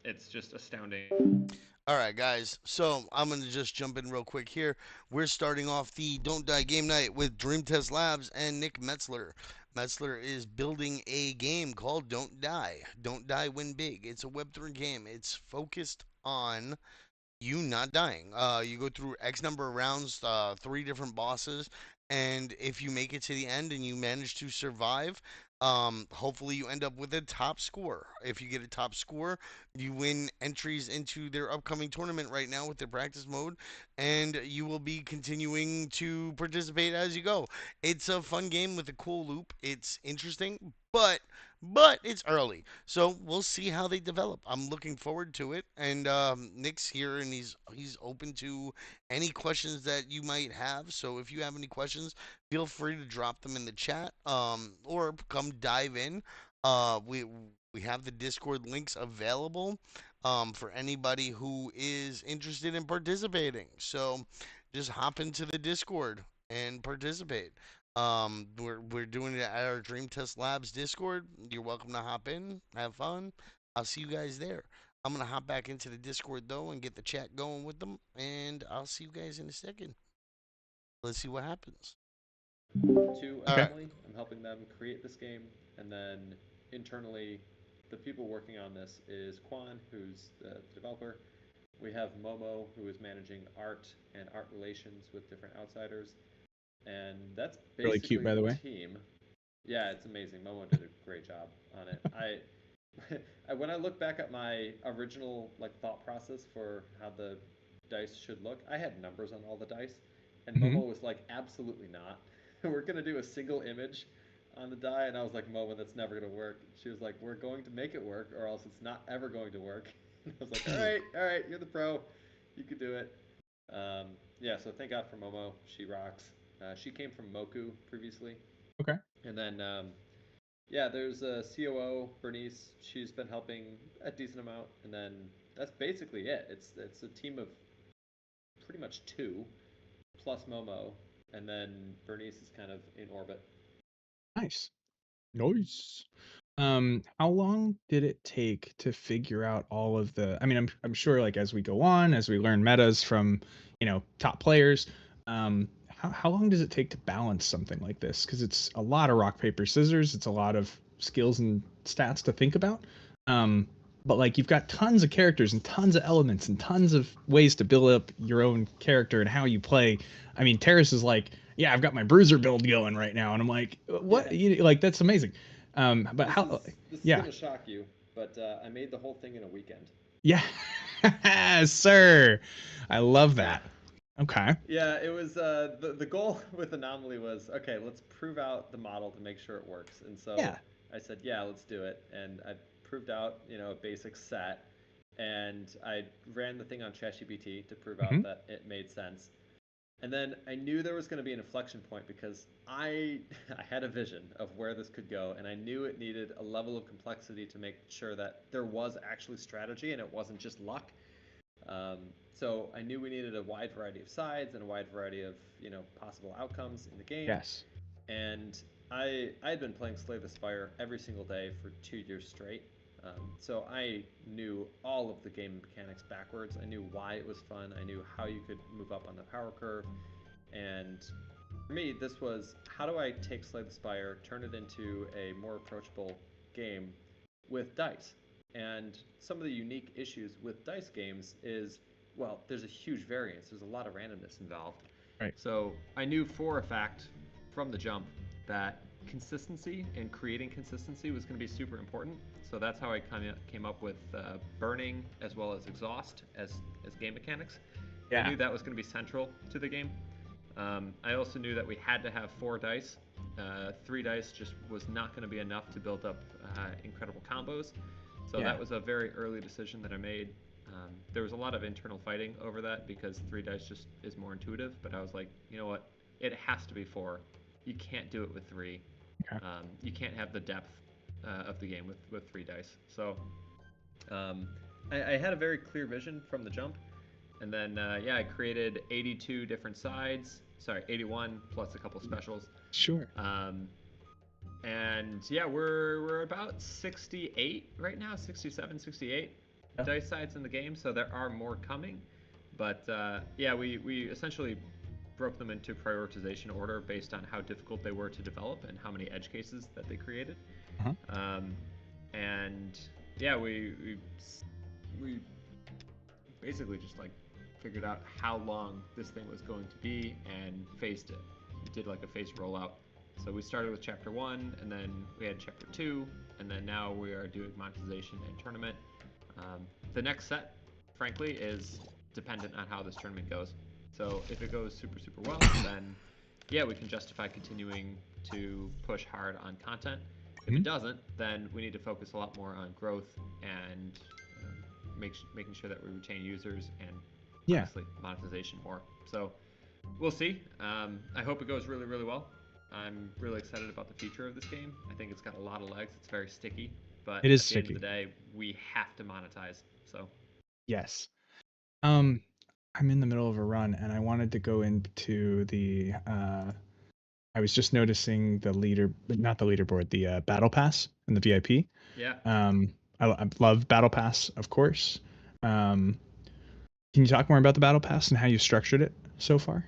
it's just astounding. All right, guys. So I'm gonna just jump in real quick here. We're starting off the Don't Die game night with Dream Test Labs and Nick Metzler. Metzler is building a game called Don't Die. Don't Die, win big. It's a Web3 game. It's focused on you not dying. You go through X number of rounds, three different bosses, and if you make it to the end and you manage to survive, hopefully you end up with a top score. If you get a top score, you win entries into their upcoming tournament right now with their practice mode, and you will be continuing to participate as you go. It's a fun game with a cool loop. It's interesting, but it's early, so we'll see how they develop. I'm looking forward to it. And Nick's here, and he's open to any questions that you might have. So if you have any questions, feel free to drop them in the chat, or come dive in. We have the Discord links available, for anybody who is interested in participating. So just hop into the Discord and participate. We're doing it at our Dream Test Labs Discord. You're welcome to hop in, have fun. I'll see you guys there. I'm gonna hop back into the Discord though and get the chat going with them, and I'll see you guys in a second. Let's see what happens. To All Okay. Emily, I'm helping them create this game, and then internally, the people working on this is Quan, who's the developer. We have Momo, who is managing art and art relations with different outsiders, and that's Really cute, basically by the the way. team. Yeah, it's amazing. Momo did a great job on it. When I look back at my original like thought process for how the dice should look, I had numbers on all the dice, and Hmm. Momo was like, absolutely not. We're gonna do a single image on the die, and I was like, Momo, that's never gonna work. She was like, we're going to make it work, or else it's not ever going to work. And I was like, all right, you're the pro, you could do it. Um, yeah, so thank God for Momo. She rocks. She came from Moku previously, Okay. and then yeah, there's a COO, Bernice. She's been helping a decent amount, and then that's basically it. It's a team of pretty much two plus Momo, and then Bernice is kind of in orbit. Nice. Nice. How long did it take to figure out all of the? I mean, I'm sure like as we go on, as we learn metas from, top players, how long does it take to balance something like this? Because it's a lot of rock paper scissors. It's a lot of skills and stats to think about. Um, but like you've got tons of characters and tons of elements and tons of ways to build up your own character and how you play. I mean, Terrace is like, yeah, I've got my bruiser build going right now, and I'm like, Yeah, what? Like that's amazing. But this how? is this is Yeah, gonna shock you, but I made the whole thing in a weekend. yeah, sir. I love Yeah, that. Okay. yeah. It was the goal with Anomaly was okay. Let's prove out the model to make sure it works, and so Yeah. I said, yeah, let's do it, and I proved out a basic set, and I ran the thing on ChatGPT to prove Hmm. out that it made sense. And then I knew there was going to be an inflection point because I had a vision of where this could go, and I knew it needed a level of complexity to make sure that there was actually strategy and it wasn't just luck. Um, so I knew we needed a wide variety of sides and a wide variety of possible outcomes in the game. Yes. And I had been playing Slay the Spire every single day for 2 years straight. So I knew all of the game mechanics backwards. I knew why it was fun. I knew how you could move up on the power curve. And for me, this was how do I take Slay the Spire, turn it into a more approachable game with dice? And some of the unique issues with dice games is, well, there's a huge variance. There's a lot of randomness involved. Right. So I knew for a fact from the jump that consistency and creating consistency was going to be super important. So that's how I kind of came up with burning as well as exhaust as game mechanics. I Yeah. knew that was going to be central to the game. I also knew that we had to have 4 dice. 3 dice just was not going to be enough to build up incredible combos. So Yeah. that was a very early decision that I made. There was a lot of internal fighting over that because 3 dice just is more intuitive. But I was like, you know what? It has to be 4. You can't do it with 3. Okay. You can't have the depth of the game with 3 dice. So um, I had a very clear vision from the jump. And then, yeah, I created 82 different sides. Sorry, 81 plus a couple specials. Sure. Um, and yeah, we're about 68 right now, 67, 68. Yeah. dice sides in the game, so there are more coming. But yeah, we essentially broke them into prioritization order based on how difficult they were to develop and how many edge cases that they created. Uh-huh. And yeah, we basically just like figured out how long this thing was going to be and phased it. We did like a phased rollout. So we started with chapter 1, and then we had chapter 2, and then now we are doing monetization and tournament. The next set, frankly, is dependent on how this tournament goes. So if it goes super, super well, then yeah, we can justify continuing to push hard on content. If it doesn't, then we need to focus a lot more on growth and making sure that we retain users and honestly monetization more. So we'll see. I hope it goes really, really well. I'm really excited about the future of this game. I think it's got a lot of legs. It's very sticky, but It is at the end sticky. of the day, we have to monetize. So Yes. I'm in the middle of a run, and I wanted to go into the. I was just noticing not the leaderboard, the battle pass and the VIP. yeah. I love battle pass, of course. Can you talk more about the battle pass and how you structured it so far?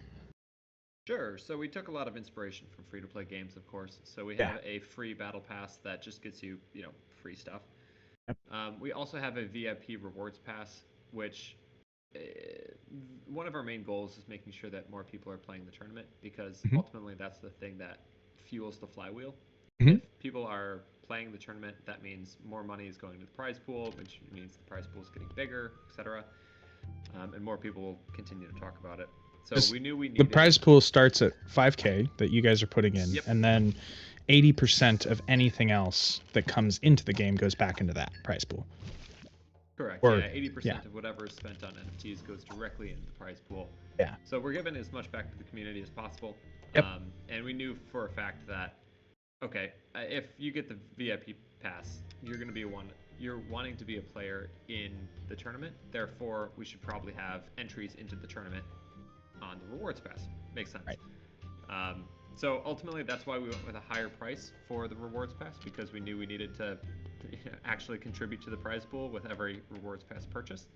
Sure. So we took a lot of inspiration from free-to-play games, of course. So we Yeah. have a free battle pass that just gets you, free stuff. Yep. We also have a VIP rewards pass, which one of our main goals is making sure that more people are playing the tournament, because ultimately that's the thing that fuels the flywheel. If people are playing the tournament, that means more money is going to the prize pool, which means the prize pool is getting bigger, etc. And more people will continue to talk about it. So we knew we needed... The prize pool starts at 5K that you guys are putting in, and then 80% of anything else that comes into the game goes back into that prize pool. Correct. Yeah, 80% of whatever is spent on NFTs goes directly into the prize pool. Yeah. So we're giving as much back to the community as possible. Yep. And we knew for a fact that, okay, if you get the VIP pass, you're wanting to be a player in the tournament. Therefore, we should probably have entries into the tournament on the rewards pass. Makes sense. Right. So ultimately, that's why we went with a higher price for the rewards pass, because we knew we needed to actually contribute to the prize pool with every rewards pass purchase.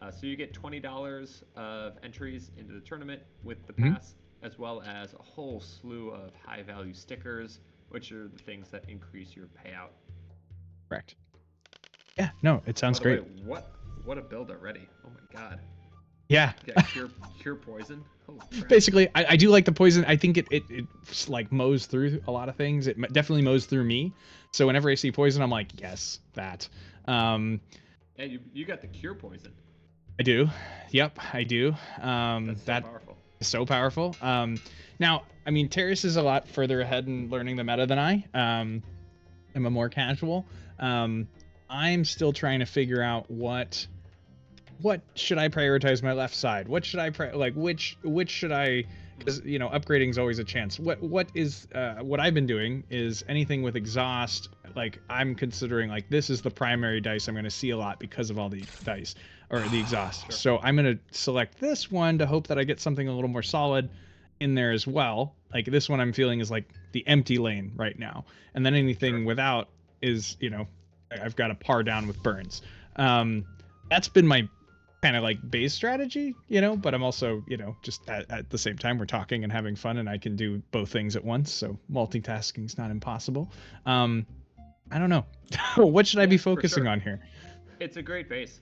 So you get $20 of entries into the tournament with the pass, as well as a whole slew of high-value stickers, which are the things that increase your payout. Correct. Yeah, no, it sounds great. Way, what a build already. Oh my god. Yeah. Cure poison. Holy crap. Basically, I do like the poison. I think it like mows through a lot of things. It definitely mows through me. So whenever I see poison, I'm like, yes, that. And you got the cure poison. I do. Yep, I do. That's so powerful. So powerful. Now, I mean, Terrace is a lot further ahead in learning the meta than I. I'm a more casual. I'm still trying to figure out what should I prioritize my left side? What should I which should I, because upgrading is always a chance. What I've been doing is anything with exhaust, like I'm considering like this is the primary dice I'm going to see a lot because of all the dice or the exhaust. Sure. So I'm going to select this one to hope that I get something a little more solid in there as well. Like this one I'm feeling is like the empty lane right now. And then anything without is, I've got to par down with burns. That's been my kind of like base strategy, but I'm also, just at the same time we're talking and having fun and I can do both things at once. So multitasking is not impossible. I don't know. What should I be focusing on here? It's a great base.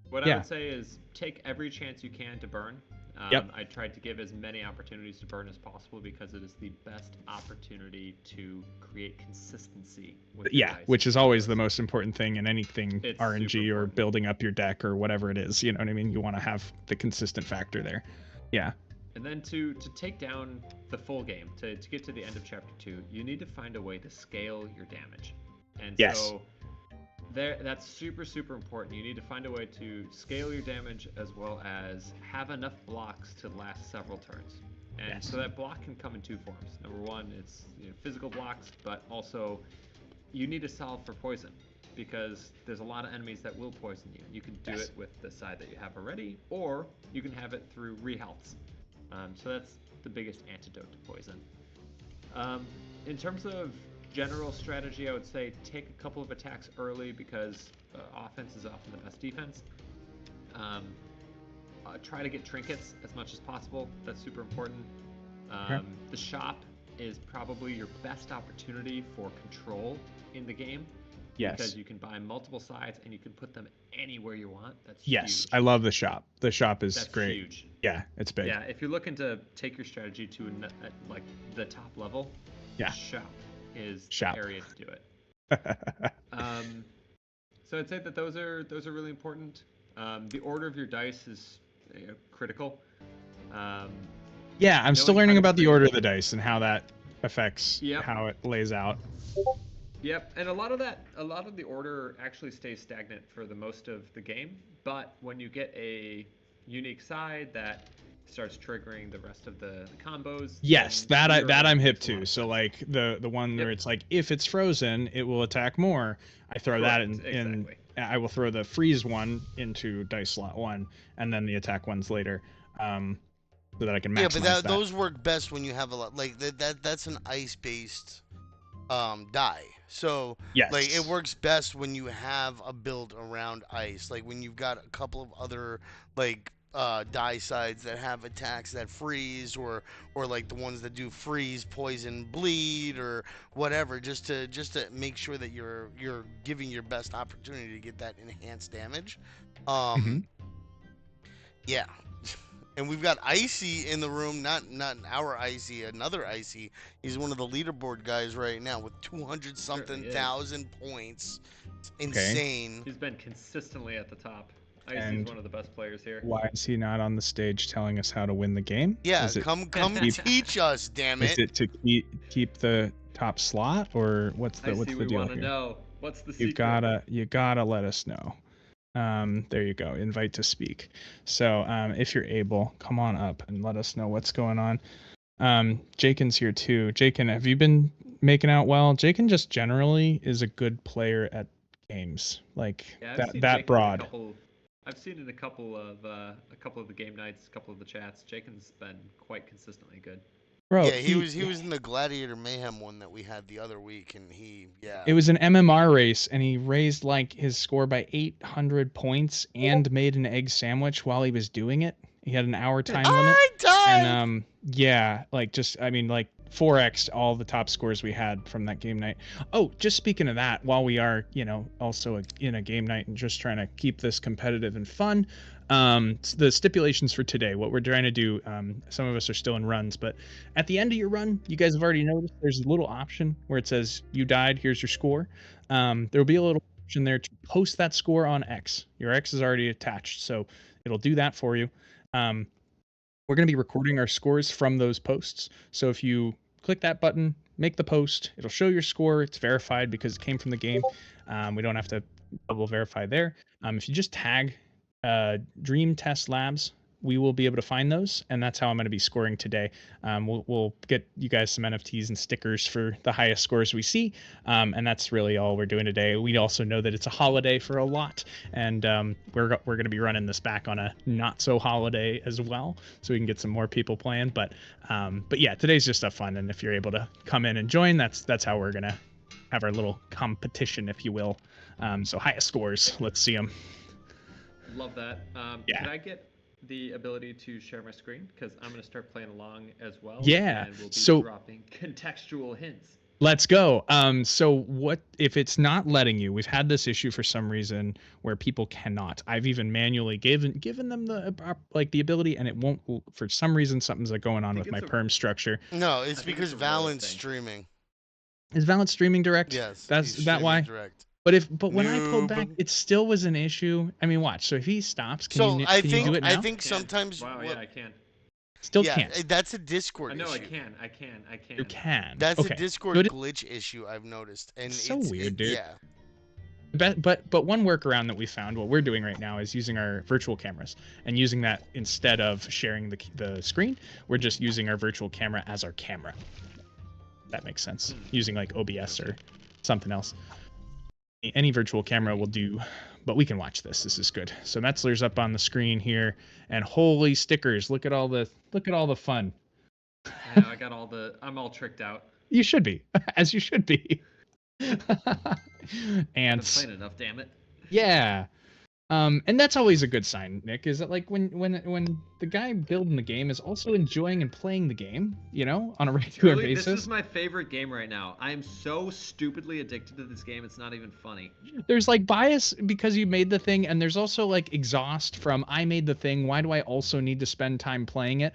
What I would say is take every chance you can to burn. I tried to give as many opportunities to burn as possible because it is the best opportunity to create consistency with your dice. Which is always the most important thing in anything it's RNG or building up your deck or whatever it is. You know what I mean? You want to have the consistent factor there. Yeah. And then to take down the full game, to get to the end of chapter 2, you need to find a way to scale your damage. And so that's super, super important. You need to find a way to scale your damage as well as have enough blocks to last several turns. And so that block can come in two forms. Number one, it's physical blocks, but also you need to solve for poison because there's a lot of enemies that will poison you. You can do it with the side that you have already, or you can have it through rehealths. So that's the biggest antidote to poison. In terms of general strategy, I would say take a couple of attacks early because offense is often the best defense. Try to get trinkets as much as possible. That's super important. Okay. The shop is probably your best opportunity for control in the game. Yes. Because you can buy multiple sides and you can put them anywhere you want. That's Yes, huge. I love the shop. The shop is That's great. huge. Yeah, it's big. Yeah, if you're looking to take your strategy to like the top level, Yeah. shop is Shop. the area to do it. So I'd say that those are really important. The order of your dice is critical. Yeah, I'm still knowing how learning to about the treat- order of the dice and how that affects Yep. how it lays out. Yep, and a lot of the order actually stays stagnant for the most of the game. But when you get a unique side that starts triggering the rest of the combos. Yes, then that I'm hip makes a lot to. of So sense. like the one where Yep. it's like if it's frozen, it will attack more. I throw that Correct, in. exactly. I will throw the freeze one into dice slot 1, and then the attack ones later, so that I can maximize Yeah, but that. those work best when you have a lot like that's an ice-based die. So Yes. like it works best when you have a build around ice. Like when you've got a couple of other like die sides that have attacks that freeze or like the ones that do freeze, poison, bleed or whatever, just to make sure that you're giving your best opportunity to get that enhanced damage. Mhm. Yeah. And we've got Icy in the room, not our Icy, another Icy. He's one of the leaderboard guys right now with 200 something Certainly is. thousand points. It's insane. He's been consistently at the top. Icy's And one of the best players here. Why is he not on the stage telling us how to win the game? Yeah, Is it, come keep- teach us, damn is it. it to keep the top slot, or what's the Icy, we deal want to here? know. What's the You secret? gotta let us know. There you go. Invite to speak. So if you're able, come on up and let us know what's going on. Jaken's here too. Jaken, have you been making out well? Jaken just generally is a good player at games. Like Yeah, I've that seen that Jake in a broad. I've seen in a couple of the game nights, a couple of the chats. Jaken's been quite consistently good. Bro, Yeah, he was in the Gladiator Mayhem one that we had the other week, and It was an MMR race, and he raised like his score by 800 points and made an egg sandwich while he was doing it. He had an hour time limit. I died. And yeah, like just I mean like 4x all the top scores we had from that game night. Oh, just speaking of that, while we are, also in a game night and just trying to keep this competitive and fun, the stipulations for today, what we're trying to do, some of us are still in runs, but at the end of your run, you guys have already noticed there's a little option where it says you died, here's your score. There'll be a little option there to post that score on X. Your X is already attached, so it'll do that for you. We're going to be recording our scores from those posts. So if you click that button, make the post, it'll show your score. It's verified because it came from the game. We don't have to double verify there. If you just tag Dream Test Labs, we will be able to find those, and that's how I'm going to be scoring today. We'll get you guys some NFTs and stickers for the highest scores we see, and that's really all we're doing today. We also know that it's a holiday for a lot, and we're going to be running this back on a not so holiday as well, so we can get some more people playing. But yeah, today's just a fun, and if you're able to come in and join, that's how we're gonna have our little competition, if you will. So highest scores, let's see them. Love that. Yeah. Can I get the ability to share my screen, because I'm going to start playing along as well. Yeah, And we'll be so- dropping contextual hints. Let's go. So what if it's not letting you? We've had this issue for some reason where people cannot. I've even manually given them the ability, and it won't. For some reason, something's going on think with my it's a- perm structure. No, it's I think because it's a Royal Valent's thing. streaming. Is Valent streaming direct? Yes, That's he's that why. streaming direct. But when I pulled back, Noob. it still was an issue. I mean, watch. So if he stops, can So you I can think you do it now? I think Can. sometimes Wow, what- yeah, I can. Still yeah, can't. that's a Discord I know issue. I can. You can. That's okay. a Discord Good. glitch issue I've noticed, and It's so weird, dude. Yeah, But one workaround that we found, what we're doing right now, is using our virtual cameras and using that instead of sharing the screen. We're just using our virtual camera as our camera. That makes sense. Using like OBS or something else. Any virtual camera will do, but we can watch this. This is good. So Metzler's up on the screen here, and holy stickers! Look at all the fun. I know, I'm all tricked out. You should be, as you should be. I've been Ants. playing enough, damn it. Yeah. And that's always a good sign, Nick, is that like when the guy building the game is also enjoying and playing the game, on a regular Truly, this basis. is my favorite game right now. I am so stupidly addicted to this game. It's not even funny. There's like bias because you made the thing, and there's also like exhaust from I made the thing. Why do I also need to spend time playing it?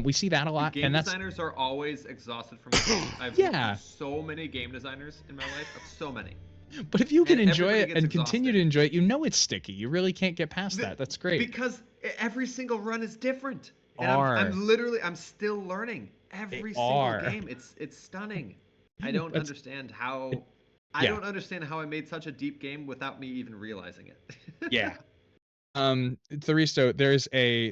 We see that a lot, Game and that's designers are always exhausted from it. I've Yeah. so many game designers in my life. So many. but if you can And enjoy everybody it gets and continue exhausted. to enjoy it, it's sticky. You really can't get past that. That's great. Because every single run is different. And Are. I'm still learning every single are. game. It's stunning. I don't That's- understand how. I yeah. don't understand how I made such a deep game without me even realizing it. Yeah. Tharisto, there's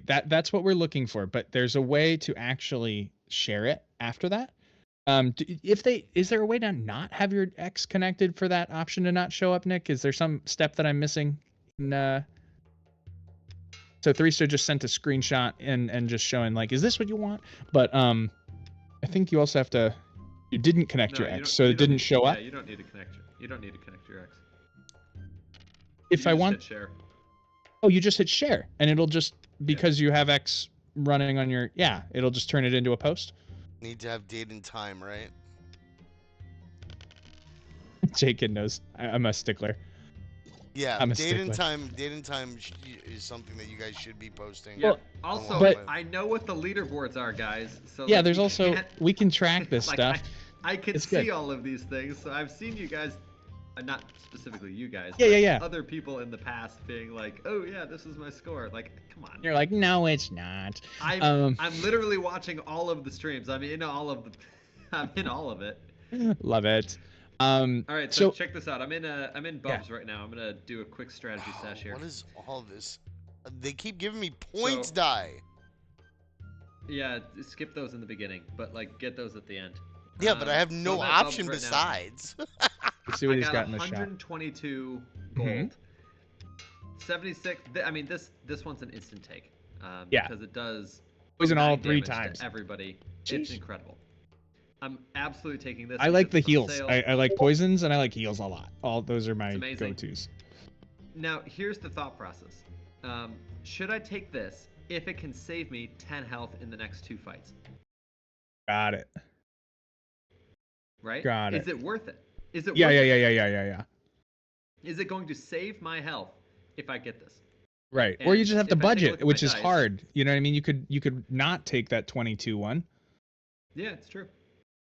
that's what we're looking for, but there's a way to actually share it after that. Is there a way to not have your X connected for that option to not show up, Nick? Is there some step that I'm missing? So Tharisto just sent a screenshot and just showing like, is this what you want? But I think you also have to. You didn't connect your you X, don't- so you it don't didn't need- show up. Yeah, you don't need to connect your X. If You I just want, hit share. oh, you just hit share, and it'll just because you have X running on your it'll just turn it into a post. Need to have date and time, right? Jacob knows I'm a stickler. Yeah, I'm a date and stickler. time is something that you guys should be posting. Yeah. Well, Also, but- I know what the leaderboards are, guys. So Yeah, like, there's you also can't- we can track this like, stuff. I can It's see good. all of these things, so I've seen you guys, not specifically you guys, Yeah, but yeah, yeah. other people in the past being like, "Oh yeah, this is my score." Like, come on. You're like, no, it's not. I'm literally watching all of the streams. I'm in all of it. Love it. All right, so So check this out. I'm in Bubs right now. I'm gonna do a quick strategy sesh here. What is all this? They keep giving me points So- die. Yeah, skip those in the beginning, but like get those at the end. Yeah, but I have so no I'm at Bubs option right now. besides. let's see what I he's got got in the shop. 122 gold. Mhm. 76. I mean, this one's an instant take. Yeah. Because it does. Poison all 9 3 damage to times. Everybody. Jeez. It's incredible. I'm absolutely taking this. I like the because it's on heals. sale. I like poisons and I like heals a lot. All those are my It's amazing. go-tos. Now, here's the thought process. Should I take this if it can save me 10 health in the next 2 fights? Got it. Right? Got Is it. it worth it? Is it Yeah, worth yeah, it? yeah. Is it going to save my health if I get this? Right. Or you And just have to if I take a budget, look at which my is dice- hard. You know what I mean? You could not take that 22 one. Yeah, it's true.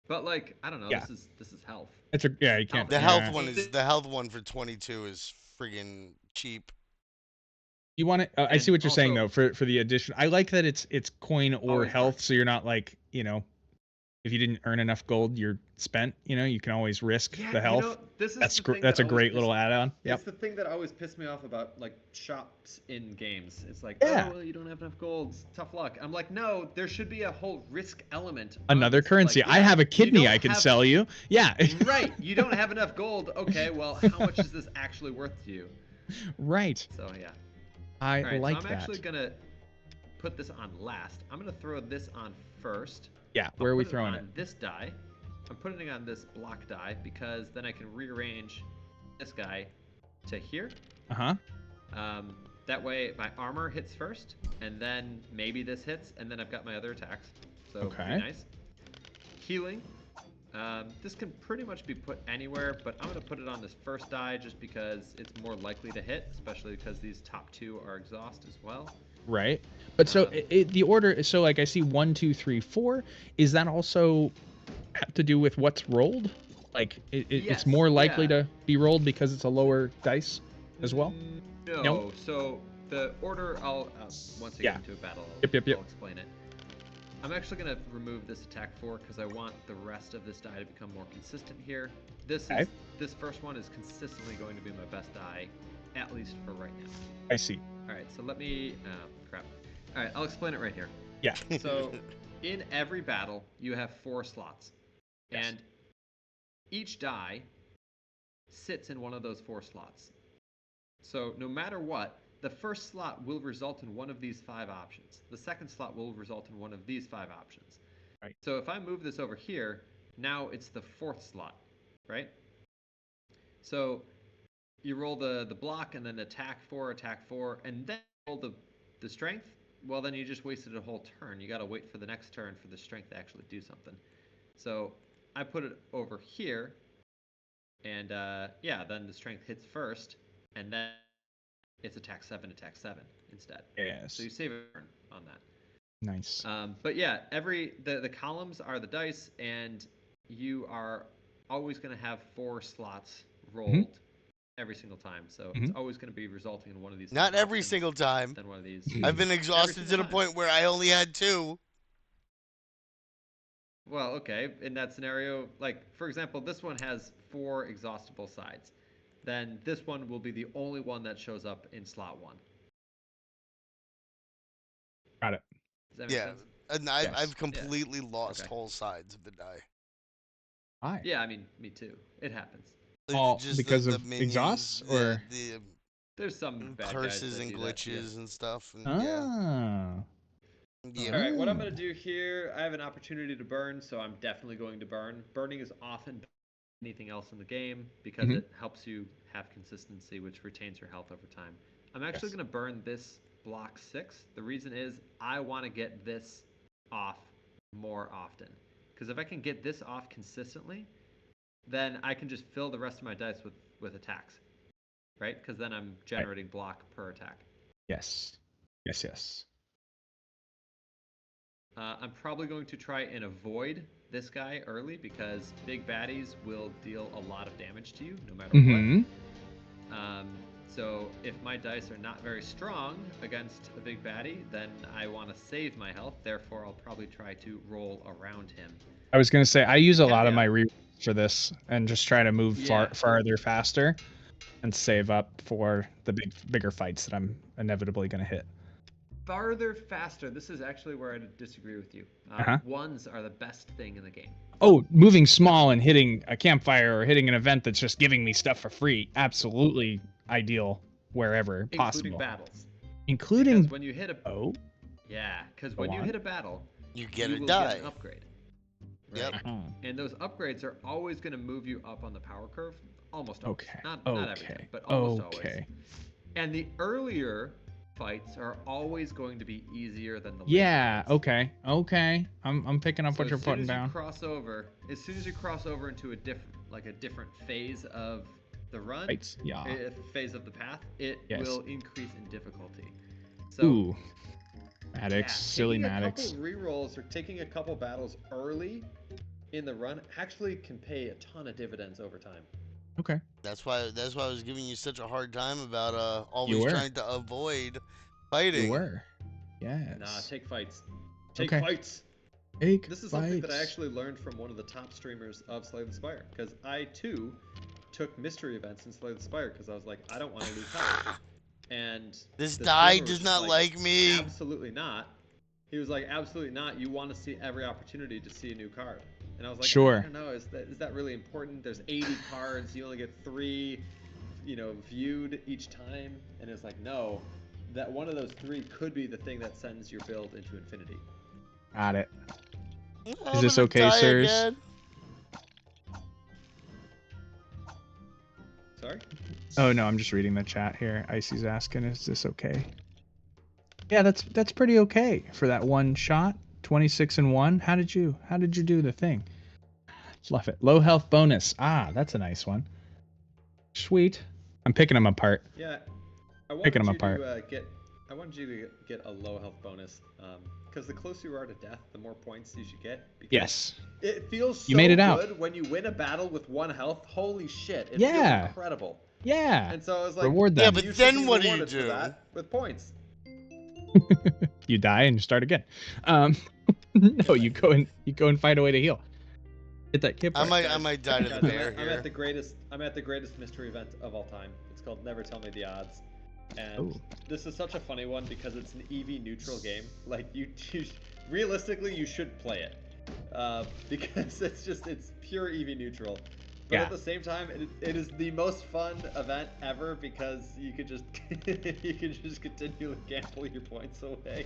But like, I don't know. Yeah. This is health. It's a you can't. The Yeah. health yeah. one is the health one for 22 is friggin' cheap. You want it? I And see what you're saying also- though. For the addition, I like that it's coin or Always health, hard. so you're not like if you didn't earn enough gold, you're spent. You can always risk Yeah, the health. this is That's the gr- thing that's that a great always little pisses- add-on. Yep. It's the thing that always pissed me off about like shops in games. It's like, Yeah. oh, well, you don't have enough gold. Tough luck. I'm like, no, there should be a whole risk element. on Another this. currency. Like, I yeah, have a you kidney don't I can have- sell you. Yeah. Right. You don't have enough gold. Okay. Well, how much is this actually worth to you? Right. So yeah. I All right. like so I'm that. actually gonna put this on last. I'm gonna throw this on first. Yeah. I'll Where are we put throwing on it? This die. I'm putting it on this block die because then I can rearrange this guy to here. Uh huh. That way my armor hits first, and then maybe this hits, and then I've got my other attacks. So Okay. pretty nice. Healing. This can pretty much be put anywhere, but I'm gonna put it on this first die just because it's more likely to hit, especially because these top 2 are exhaust as well. Right. But so Um, the order. So like I see 1, 2, 3, 4. Is that also have to do with what's rolled? Like it's Yes, more likely yeah. to be rolled because it's a lower dice as well. No. No? So the order, I'll once I Yeah. get into a battle, Yep. I'll explain it. I'm actually gonna remove this attack 4 because I want the rest of this die to become more consistent here. Okay. This first one is consistently going to be my best die, at least for right now. I see. All right, so let me. Crap. All right, I'll explain it right here. Yeah. So, in every battle, you have 4 slots, Yes. and each die sits in one of those 4 slots. So, no matter what, the first slot will result in one of these 5 options. The second slot will result in one of these 5 options. Right. So, if I move this over here, now it's the 4th slot, right? So, you roll the block and then attack 4, and then roll the strength. Well, then you just wasted a whole turn. You got to wait for the next turn for the strength to actually do something. So I put it over here, and yeah, then the strength hits first, and then it's attack 7 instead. Yes. So you save a turn on that. Nice. But yeah, the columns are the dice, and you are always going to have 4 slots rolled every single time. So it's always going to be resulting in one of these. Not every single time. Then one of these. I've been exhausted to the point where I only had 2. Well, okay. In that scenario, like for example, this one has 4 exhaustible sides. Then this one will be the only one that shows up in slot 1. Got it. Does that make sense? And I've completely lost Okay. whole sides of the die. Hi. Yeah, I mean, me too. It happens. All Just because the of minions, exhausts, the- or the There's some bad curses guys that and do that, glitches and stuff. And ah. yeah. All right, what I'm going to do here, I have an opportunity to burn, so I'm definitely going to burn. Burning is often better than anything else in the game because it helps you have consistency, which retains your health over time. I'm actually going to burn this block 6. The reason is I want to get this off more often. Because if I can get this off consistently, then I can just fill the rest of my dice with attacks. Right? Because then I'm generating block per attack. Yes. Yes. I'm probably going to try and avoid this guy early because big baddies will deal a lot of damage to you no matter what. So if my dice are not very strong against a big baddie, then I want to save my health. Therefore, I'll probably try to roll around him. I was gonna say I use a lot of my re for this and just try to move farther faster and save up for the bigger fights that I'm inevitably gonna hit. Farther, faster. This is actually where I disagree with you. Ones are the best thing in the game. Oh, moving small and hitting a campfire or hitting an event that's just giving me stuff for free. Absolutely ideal wherever possible. Including battles. Including because when you hit a yeah, because when you hit a battle, you get a will die. Get an upgrade. Yep. And those upgrades are always going to move you up on the power curve. Almost always. Okay. Not every time, but almost always. Okay. And the earlier fights are always going to be easier than the later Yeah. fights. Okay. I'm picking up what you're putting down. As soon as you cross over into a different phase of the run, Fights. Yeah. phase of the path, it will increase in difficulty. So, ooh. Maddox, silly Maddox. Taking a couple rerolls or taking a couple battles early in the run actually can pay a ton of dividends over time. Okay. That's why I was giving you such a hard time about always trying to avoid fighting. You were. Yes. Nah, take fights. Take fights. This is something that I actually learned from one of the top streamers of Slay the Spire, because I too took mystery events in Slay the Spire because I was like, I don't want to lose health. And this die does not like me. Absolutely not. He was like, absolutely not. You want to see every opportunity to see a new card. And I was like, sure. I don't know. Is that really important? There's 80 cards. You only get 3, viewed each time. And it's like, no, that one of those 3 could be the thing that sends your build into infinity. Got it. Is this okay, sirs? Again? Sorry? Oh no, I'm just reading the chat here. Icy's asking, is this okay? Yeah, that's pretty okay for that one shot. 26-1. How did you do the thing? Love it. Low health bonus. Ah, that's a nice one. Sweet. I'm picking them apart. Yeah, I wanted you to get a low health bonus. Because the closer you are to death, the more points you should get. Yes. It feels so you made it good out. when you win a battle with 1 health. Holy shit! It feels incredible. Yeah. And so I was like, reward them. Yeah, but then what do you do? That with points. You die and you start again. No, you go and find a way to heal. Hit that kid. I might die to the bear here. I'm at the greatest mystery event of all time. It's called Never Tell Me the Odds. And this is such a funny one because it's an EV neutral game. Like you realistically you should play it. Because it's pure EV neutral. But at the same time, it is the most fun event ever because you could just continually gamble your points away.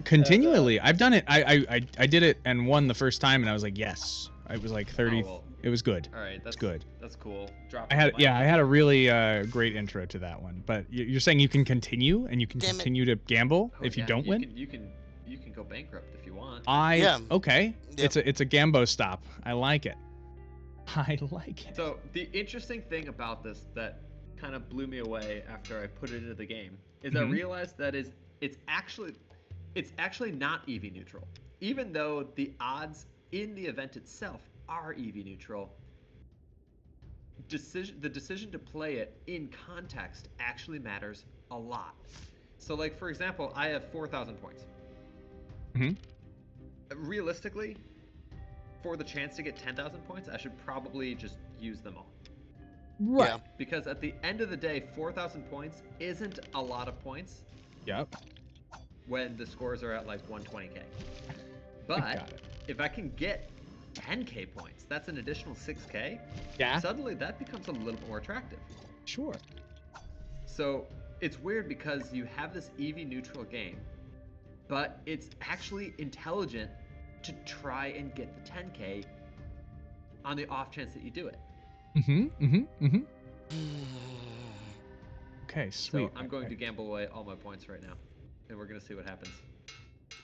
Continually. I've done it. I did it and won the first time, and I was like, yes. I was like 30. Oh, well, It was good. All right, that's good. That's cool. Drop I had a really great intro to that one. But you're saying you can continue and you can Damn it. continue to gamble if you don't win? You can go bankrupt if you want. Yeah. Okay. Yep. It's a gambo stop. I like it. I like it. So the interesting thing about this that kind of blew me away after I put it into the game is I Mhm. realized that it's actually not EV neutral. Even though the odds in the event itself are EV neutral, the decision to play it in context actually matters a lot. So like for example, I have 4,000 points. Mhm. Realistically, for the chance to get 10,000 points, I should probably just use them all. Right. Yeah. Because at the end of the day, 4,000 points isn't a lot of points Yep. when the scores are at like 120k. Got But it. if I can get 10k points, that's an additional 6k. Yeah. Suddenly that becomes a little bit more attractive. Sure. So it's weird because you have this EV neutral game, but it's actually intelligent to try and get the 10k on the off chance that you do it. Okay, So sweet. I'm going to gamble away all my points right now, and we're gonna see what happens.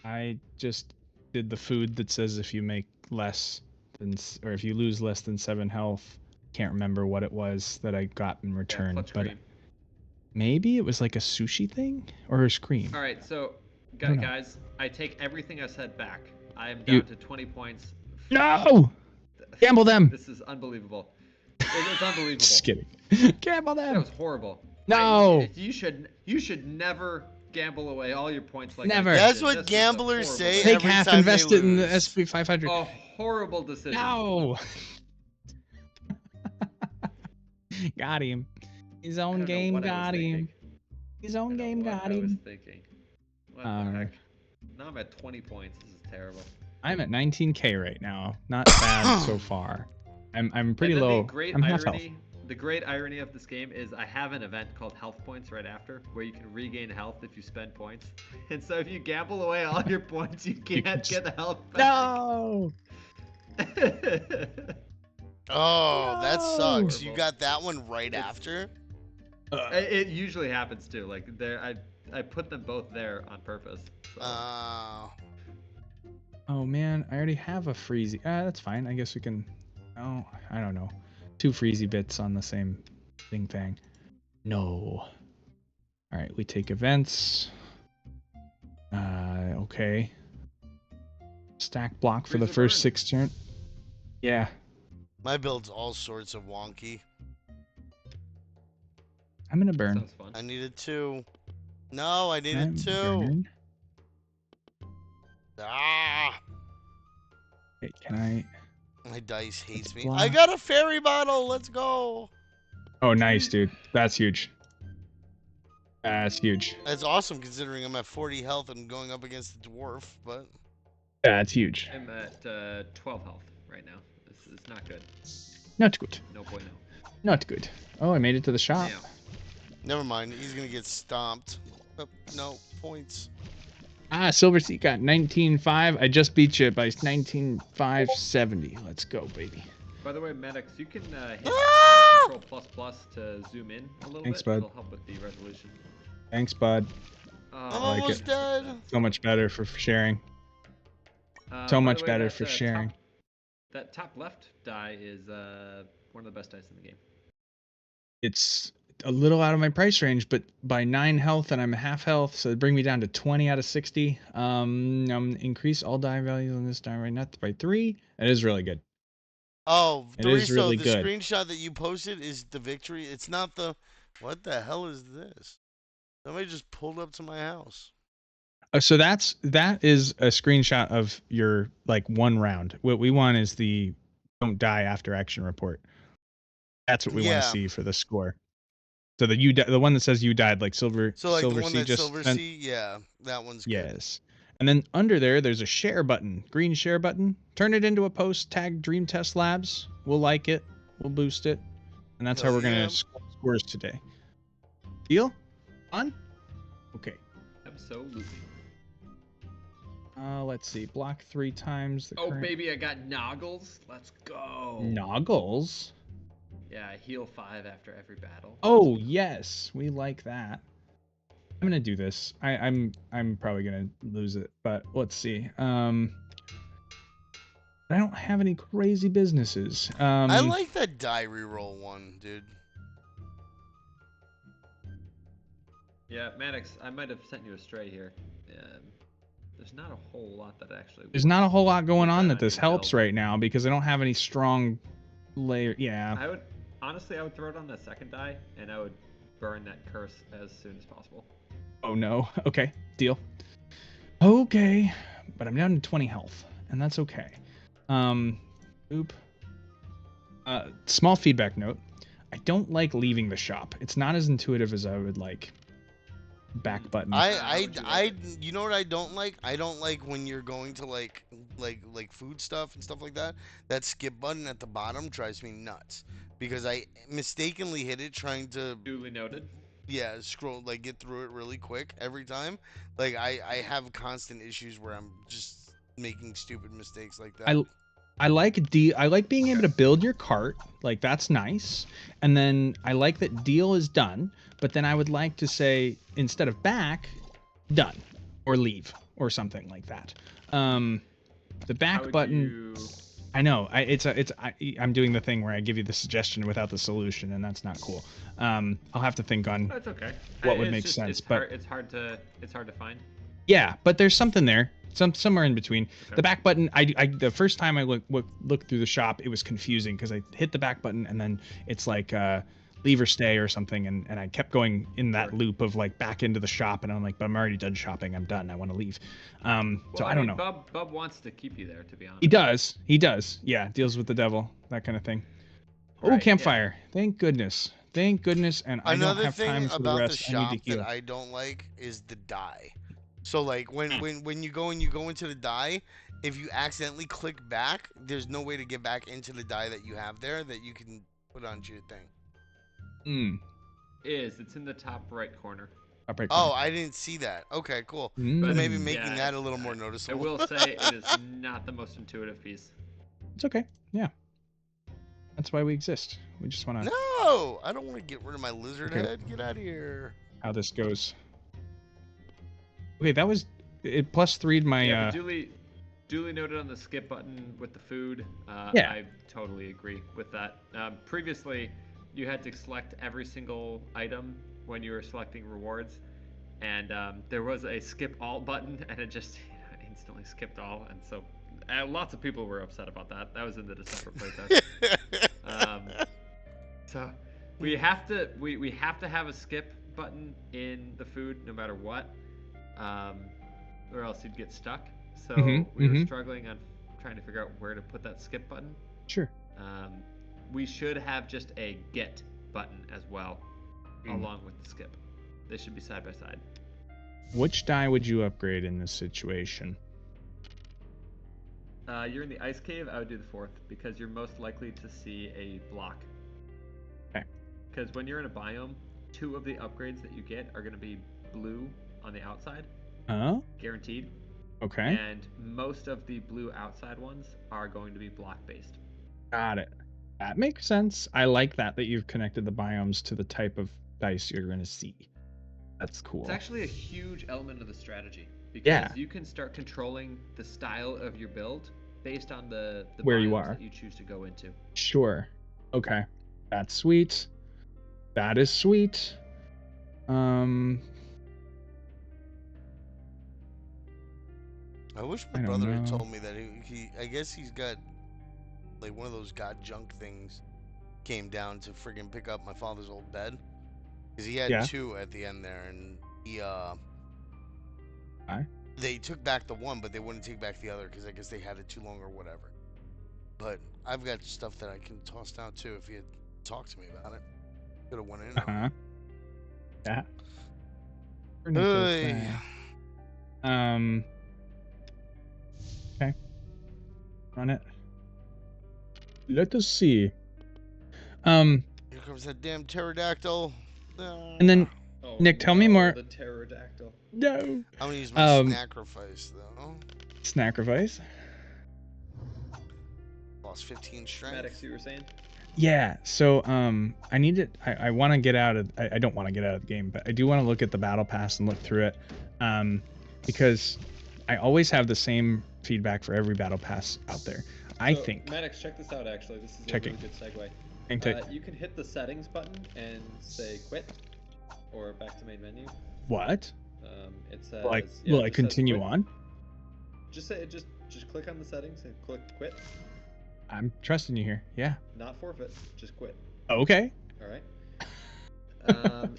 I just did the food that says if you make less than, or if you lose less than 7 health. Can't remember what it was that I got in return, clutch but cream. maybe it was like a sushi thing or a scream. All right, so don't know. guys, I take everything I said back. I am You- down to 20 points. No! Gamble them! This is unbelievable. It's unbelievable. Just kidding. Gamble That them! was horrible. No! You should never gamble away all your points like Never. that. That's This what is a gamblers horrible say decision. Take every half, time they invest it in the lose. SP 500. A horrible decision. No! Got him. His I own don't know game what I was got him. thinking. His I own don't know game what got I was him. thinking. What the Alright. heck? Now I'm at 20 points. This is terrible. I'm at 19k right now. Not bad so far. I'm pretty And then low. The great I'm half health. irony, the great irony of this game is I have an event called Health Points right after, where you can regain health if you spend points. And so if you gamble away all your points, you can't just- get the health back. No! Oh, that No! sucks. You Horrible. got that one right It's- after? It usually happens too. Like I put them both there on purpose. So. Oh man, I already have a freezy. That's fine. I guess we can. Oh, I don't know. 2 freezy bits on the same thing. No. All right, we take events. Okay. Stack block for the Freezer first burn. 6 turn. Yeah, My build's all sorts of wonky. I'm gonna burn. Sounds fun. I needed 2. No, I needed I'm 2. burning. Ah! Okay, can I? My dice hates me. Block. I got a fairy bottle. Let's go. Oh, nice, dude. That's huge. That's huge. That's awesome considering I'm at 40 health and going up against the dwarf, but That's huge. I'm at 12 health right now. This is not good. Not good. No bueno. Not good. Oh, I made it to the shop. Now, never mind. He's gonna get stomped. Oh, no points. Ah, Silver Sea got 19.5. I just beat you by 19.570. Let's go, baby. by the way, medics, you can hit Ah! Control plus plus to zoom in a little Thanks, bit. bud. It'll help with the resolution. Thanks, bud. I'm like almost it. dead. So much better for sharing. So by the much way, better that, for sharing. That top left die is one of the best dice in the game. It's a little out of my price range, but by 9 health and I'm half health, so it bring me down to 20 out of 60. Increase all die values on this die right now by 3. It is really good. Oh, It is Doriso, really the good. screenshot that you posted is the victory. It's not the. What the hell is this? Somebody just pulled up to my house. So that is a screenshot of your like 1 round. What we want is the don't die after action report. That's what we want Yeah. to see for the score. So the one that says you died, like Silver So like Silver the one Sea that just Silver sent- Sea, yeah, that one's good. Yes. And then under there's a share button, green share button. Turn it into a post, tag Dream Test Labs. We'll like it. We'll boost it. And that's how Hell we're going yeah. to score scores today. Deal? On? Okay. Absolutely. Let's see. Block 3 times the Oh, current baby, I got Noggles. Let's go. Noggles. Yeah, heal 5 after every battle. Oh yes, we like that. I'm gonna do this. I'm probably gonna lose it, but let's see. I don't have any crazy businesses. I like that die reroll one, dude. Yeah, Maddox, I might have sent you astray here. There's not a whole lot that actually. There's not a whole lot going on that that this your helps build. right now because I don't have any strong layer. Yeah. I would honestly, I would throw it on the second die, and I would burn that curse as soon as possible. Oh no. Okay. Deal. Okay, but I'm down to 20 health, and that's okay. Oop. Small feedback note. I don't like leaving the shop. It's not as intuitive as I would like. Back button. You know what I don't like? I don't like when you're going to like food stuff and stuff like that. That skip button at the bottom drives me nuts because I mistakenly hit it trying to Duly noted. yeah, scroll, like, get through it really quick every time. Like, I have constant issues where I'm just making stupid mistakes like that. I like being able to build your cart, like that's nice. And then I like that deal is done, but then I would like to say instead of back, done or leave or something like that. The back button I know. I'm doing the thing where I give you the suggestion without the solution, and that's not cool. I'll have to think on That's okay. what would make sense. But it's hard to find. yeah, but there's something there, somewhere in between. Okay. The back button. The first time I looked through the shop, it was confusing because I hit the back button and then it's like leave or stay or something, and I kept going in that loop of like back into the shop, and I'm like, but I'm already done shopping. I'm done. I want to leave. So I don't know. Bub wants to keep you there, to be honest. He does. Yeah, deals with the devil, that kind of thing. Right, oh, campfire. Yeah. Thank goodness. And I don't have time for the rest. Another thing about the shop that I don't like is the die. So like when you go into the die, if you accidentally click back, there's no way to get back into the die that you have there that you can put onto your thing. It's in the top right corner. Oh, I didn't see that. Okay, cool. But maybe making that a little more noticeable. I will say it is not the most intuitive piece. It's okay. Yeah. That's why we exist. We just want to. No, I don't want to get rid of my lizard head. Get out of here. How this goes. Okay, that was it. +3'd my. Yeah, duly noted on the skip button with the food. Yeah. I totally agree with that. Previously, you had to select every single item when you were selecting rewards, and there was a skip all button, and it just instantly skipped all, and so lots of people were upset about that. That was in the December playtest. So we have to have a skip button in the food no matter what, or else you'd get stuck. So we were struggling on trying to figure out where to put that skip button. Sure. We should have just a get button as well, along with the skip. They should be side by side. Which die would you upgrade in this situation? You're in the ice cave. I would do the 4th because you're most likely to see a block. Okay. Because when you're in a biome, 2 of the upgrades that you get are going to be blue on the outside. Oh. Guaranteed. Okay. And most of the blue outside ones are going to be block based. Got it. That makes sense. I like that you've connected the biomes to the type of dice you're going to see. That's cool. It's actually a huge element of the strategy because you can start controlling the style of your build based on the where biomes you are that you choose to go into. Sure. Okay. That's sweet. That is sweet. I wish my brother had told me that he I guess he's got like one of those god junk things came down to friggin' pick up my father's old bed because he had 2 at the end there, and he they took back the one but they wouldn't take back the other because I guess they had it too long or whatever. But I've got stuff that I can toss down too if you had talked to me about it. Could have went in. Yeah. Okay. Run it. Let us see. Here comes that damn pterodactyl. And then Nick, tell me more. The pterodactyl. No. I'm gonna use my sacrifice though. Sacrifice. Lost 15 strength. Maddox, you were saying? Yeah, so I need to. I want to get out of. I don't want to get out of the game, but I do want to look at the battle pass and look through it, because I always have the same feedback for every battle pass out there. I So, think. Maddox, check this out. Actually, this is Checking. a really good segue. Hang tight. You can hit the settings button and say quit, or back to main menu. What? It says. Will I, yeah, will it I just says continue quit. on? Just click on the settings and click quit. I'm trusting you here. Yeah. Not forfeit, just quit. Okay. All right.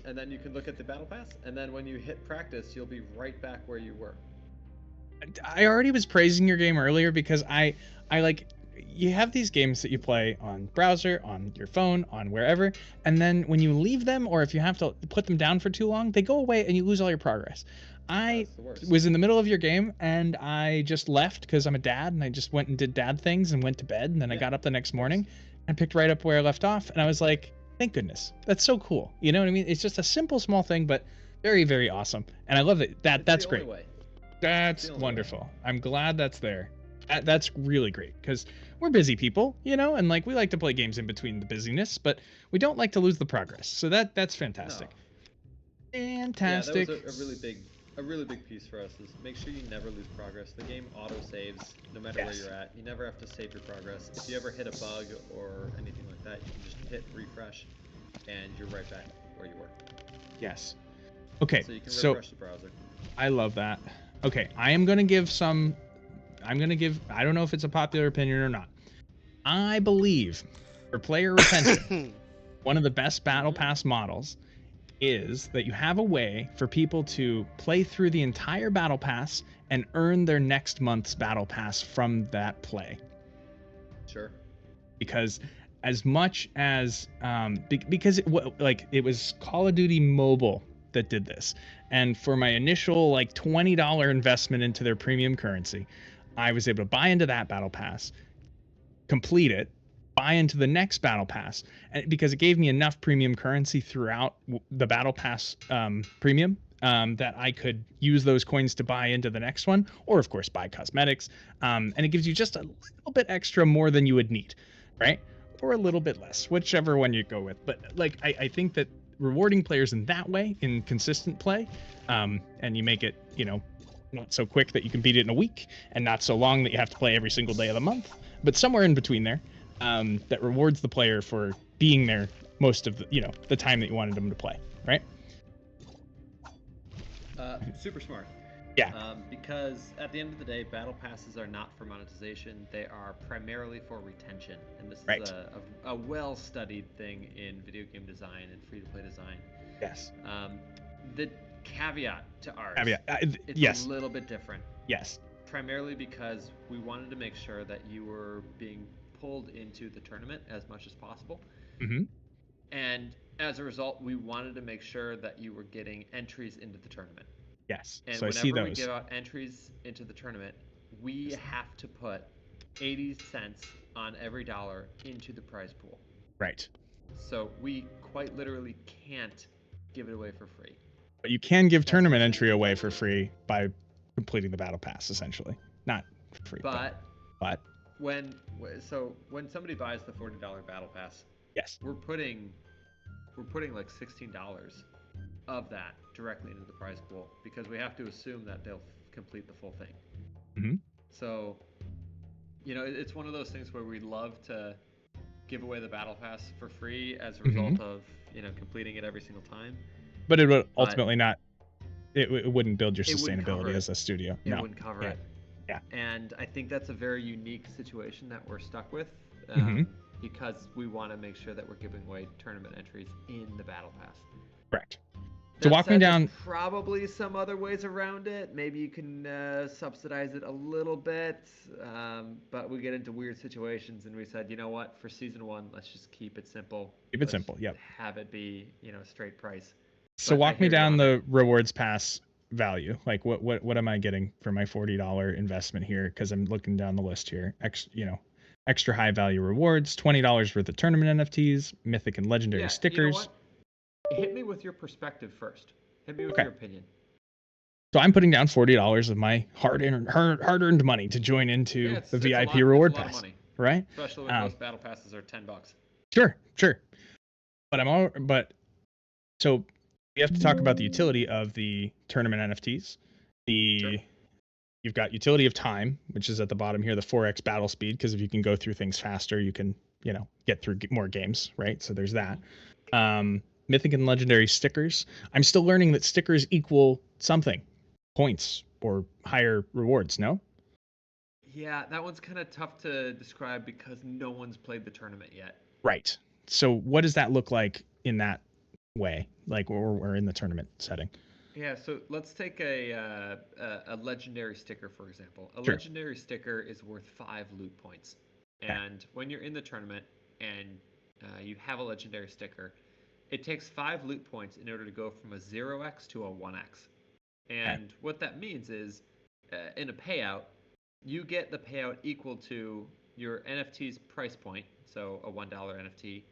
And then you can look at the battle pass, and then when you hit practice, you'll be right back where you were. I already was praising your game earlier because I like, you have these games that you play on browser, on your phone, on wherever, and then when you leave them, or if you have to put them down for too long, they go away and you lose all your progress. I That's the worst. was in the middle of your game and I just left because I'm a dad, and I just went and did dad things and went to bed, and then I Yeah. got up the next morning and picked right up where I left off, and I was like, thank goodness. That's so cool. You know what I mean? It's just a simple, small thing, but very, very awesome. And I love it. It's That's the great. only way. That's the only way. wonderful. I'm glad that's there. That's really great because we're busy people, you know, and like we like to play games in between the busyness, but we don't like to lose the progress. So that's fantastic. Fantastic. Yeah, that was a really big piece for us. Is make sure you never lose progress. The game auto saves no matter where Yes. you're at. You never have to save your progress. If you ever hit a bug or anything like that, you can just hit refresh, and you're right back where you were. Yes. Okay. So you can So refresh the browser. I love that. Okay, I am gonna give some. I don't know if it's a popular opinion or not. I believe for player retention, one of the best battle pass models is that you have a way for people to play through the entire battle pass and earn their next month's battle pass from that play. Sure. Because as much as because it was Call of Duty Mobile that did this, and for my initial like $20 investment into their premium currency, I was able to buy into that battle pass, complete it, buy into the next battle pass, and because it gave me enough premium currency throughout the battle pass premium, that I could use those coins to buy into the next one, or of course buy cosmetics, and it gives you just a little bit extra more than you would need, right? Or a little bit less, whichever one you go with. But like I think that rewarding players in that way, in consistent play, and you make it, you know, not so quick that you can beat it in a week, and not so long that you have to play every single day of the month, but somewhere in between there, that rewards the player for being there most of the, you know, the time that you wanted them to play, right? Super smart. Yeah. Because at the end of the day, battle passes are not for monetization. They are primarily for retention, and this Right. is a well-studied thing in video game design and free-to-play design. Yes. The caveat to ours, it's Yes. a little bit different. Yes. Primarily because we wanted to make sure that you were being pulled into the tournament as much as possible. Mm-hmm. And as a result, we wanted to make sure that you were getting entries into the tournament. Yes. And So I whenever see we those. give out entries into the tournament, we have to put 80 cents on every dollar into the prize pool. Right. So we quite literally can't give it away for free. But you can give tournament entry away for free by completing the battle pass, essentially. Not for free. But when somebody buys the $40 battle pass, yes. we're putting like $16 of that directly into the prize pool, because we have to assume that they'll complete the full thing. Mm-hmm. So, you know, it's one of those things where we'd love to give away the battle pass for free as a result of, you know, completing it every single time. But it would ultimately not. It wouldn't build your It wouldn't cover sustainability it. as a studio. It No. wouldn't cover Yeah. it. Yeah. And I think that's a very unique situation that we're stuck with, Mhm. because we want to make sure that we're giving away tournament entries in the battle pass. Correct. That So walk me said, down. there's probably some other ways around it. Maybe you can subsidize it a little bit, but we get into weird situations, and we said, you know what? For season one, let's just keep it simple. Keep it Let's simple. Yep. Have it be, you know, straight price. So But I walk me hear you down on the rewards pass value. Like what am I getting for my $40 investment here? Because I'm looking down the list here. Extra high value rewards, $20 worth of tournament NFTs, mythic and legendary Yeah, stickers. You know what? Hit me with your perspective first. Hit me with Okay. your opinion. So I'm putting down $40 of my hard-earned money to join into Yeah, the it's VIP a reward lot of pass, money, right? especially when most battle passes are $10. Sure. But so we have to talk about the utility of the tournament NFTs. Sure. You've got utility of time, which is at the bottom here, the 4x battle speed, because if you can go through things faster, you can, get through more games, right? So there's that. Mythic and legendary stickers. I'm still learning that stickers equal something, points or higher rewards, no? Yeah, that one's kind of tough to describe because no one's played the tournament yet. Right. So what does that look like in that way, like or in the tournament setting? Yeah, so let's take a legendary sticker, for example. A Sure. legendary sticker is worth 5 loot points. Okay. And when you're in the tournament and you have a legendary sticker, it takes 5 loot points in order to go from a 0x to a 1x. And what that means is, in a payout, you get the payout equal to your NFT's price point, so a $1 NFT,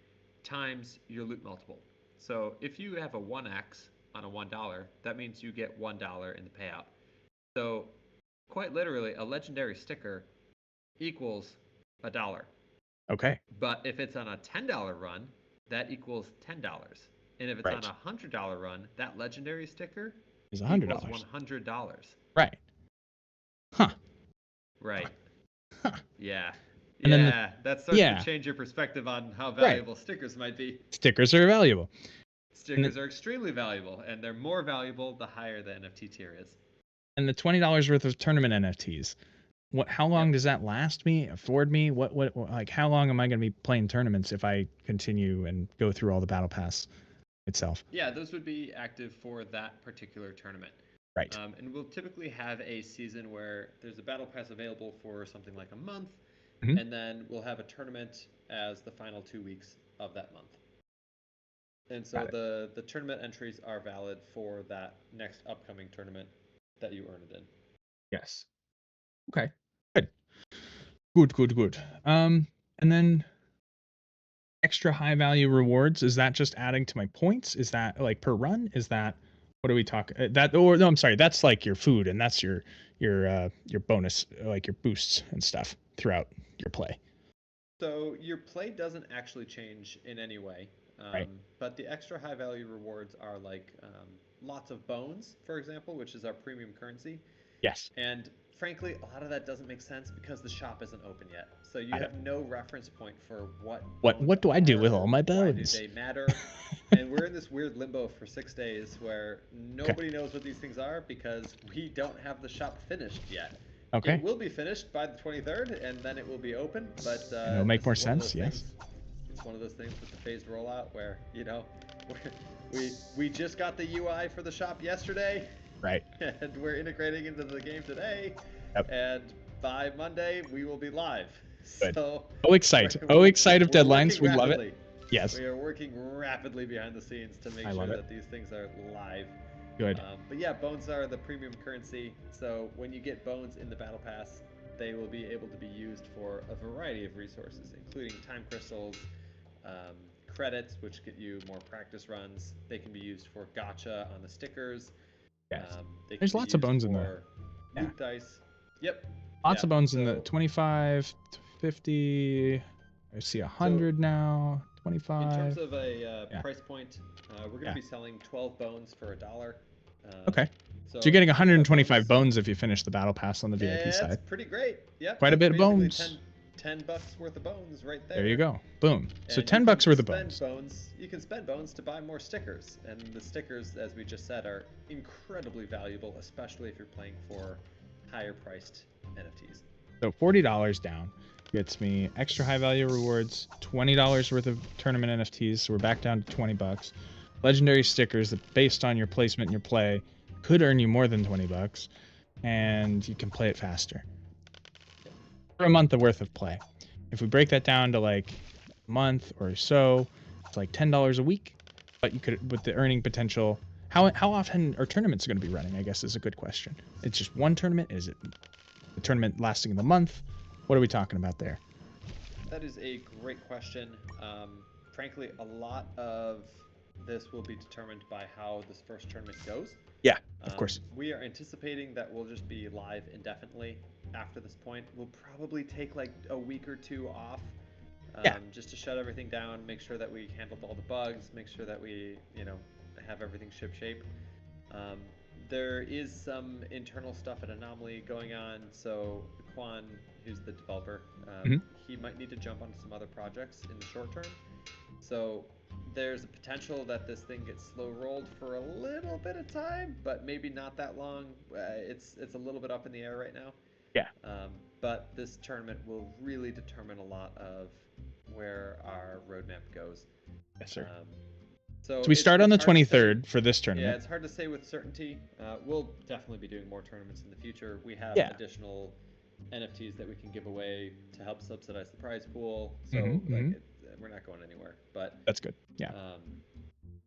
times your loot multiple. So if you have a 1x on a $1, that means you get $1 in the payout. So quite literally, a legendary sticker equals $1. Okay. But if it's on a $10 run, that equals $10. And if it's on a $100 run, that legendary sticker is $100. Equals $100. Right. Huh. Right. Huh. Yeah. And then that starts to change your perspective on how valuable stickers might be. Stickers are valuable. Stickers are extremely valuable, and they're more valuable the higher the NFT tier is. And the $20 worth of tournament NFTs. How long does that last me? Afford me? What like how long am I going to be playing tournaments if I continue and go through all the battle pass itself? Yeah, those would be active for that particular tournament. Right. And we'll typically have a season where there's a battle pass available for something like a month, and then we'll have a tournament as the final 2 weeks of that month. And so the tournament entries are valid for that next upcoming tournament that you earn it in. Yes. Okay. Good. And then extra high value rewards, is that just adding to my points? Is that like per run? Is that what are we talking I'm sorry, that's like your food and that's your bonus, like your boosts and stuff throughout your play. So your play doesn't actually change in any way. But the extra high value rewards are like lots of bones, for example, which is our premium currency. Yes. And frankly, a lot of that doesn't make sense because the shop isn't open yet. So you have no reference point for what do I do with all my bones? Why do they matter? And we're in this weird limbo for 6 days where nobody knows what these things are because we don't have the shop finished yet. Okay. It will be finished by the 23rd, and then it will be open. But it'll make more sense. Yes. It's one of those things with the phased rollout where we just got the UI for the shop yesterday. Right. And we're integrating into the game today. Yep. And by Monday we will be live. Good. So excited of deadlines. We love it. Yes. We are working rapidly behind the scenes to make sure that these things are live. Good. But yeah, bones are the premium currency. So when you get bones in the battle pass, they will be able to be used for a variety of resources, including time crystals, credits, which get you more practice runs. They can be used for gacha on the stickers. Yes. There's lots of bones in there. Loot dice. Yep. Lots of bones in the 25, 50. I see 100 now. 25. In terms of a price point, we're going to be selling 12 bones for $1. Okay. So you're getting 125 bones if you finish the battle pass on the VIP side. That's pretty great. Yep. Quite a bit of bones. $10 worth of bones right there. There you go. Boom. So $10 worth of bones. You can spend bones to buy more stickers, and the stickers, as we just said, are incredibly valuable, especially if you're playing for higher priced NFTs. So $40 down gets me extra high value rewards, $20 worth of tournament NFTs, so we're back down to $20. Legendary stickers that, based on your placement in your play, could earn you more than $20, and you can play it faster. For a month of worth of play. If we break that down to like a month or so, it's like $10 a week. But you could, with the earning potential, how often are tournaments going to be running? I guess is a good question. It's just one tournament. Is it the tournament lasting the month? What are we talking about there? That is a great question. Frankly, a lot of this will be determined by how this first tournament goes. Yeah, of course. We are anticipating that we'll just be live indefinitely after this point. We'll probably take like a week or two off, Yeah. just to shut everything down, make sure that we handled all the bugs, make sure that we, have everything shipshape. There is some internal stuff at Anomaly going on, so Quan, who's the developer, Mhm. he might need to jump onto some other projects in the short term. So there's a potential that this thing gets slow rolled for a little bit of time, but maybe not that long. It's a little bit up in the air right now. Yeah. But this tournament will really determine a lot of where our roadmap goes. Yes, sir. So we start on the it's hard to say. 23rd for this Yeah, tournament. it's hard to say with certainty. We'll definitely be doing more tournaments in the future. We have Yeah. additional NFTs that we can give away to help subsidize the prize pool. So Mhm. we're not going anywhere. But That's good. Yeah. um,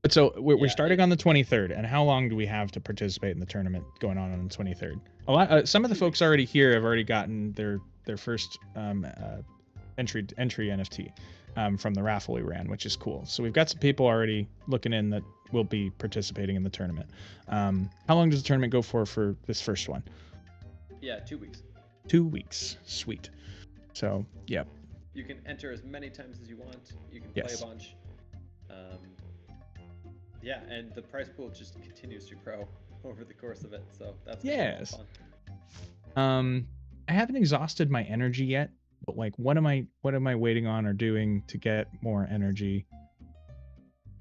But so we're yeah, starting on the 23rd, and how long do we have to participate in the tournament going on the 23rd? A lot. Some of the folks already here have already gotten their first entry NFT from the raffle we ran, which is cool. So we've got some people already looking in that will be participating in the tournament. How long does the tournament go for this first one? yeah, 2 weeks. 2 weeks. Sweet. So yep. You can enter as many times as you want. You can Yes. play a bunch. Yeah, and the prize pool just continues to grow over the course of it. So that's gonna be a lot of Yes. fun. I haven't exhausted my energy yet, but like what am I waiting on or doing to get more energy?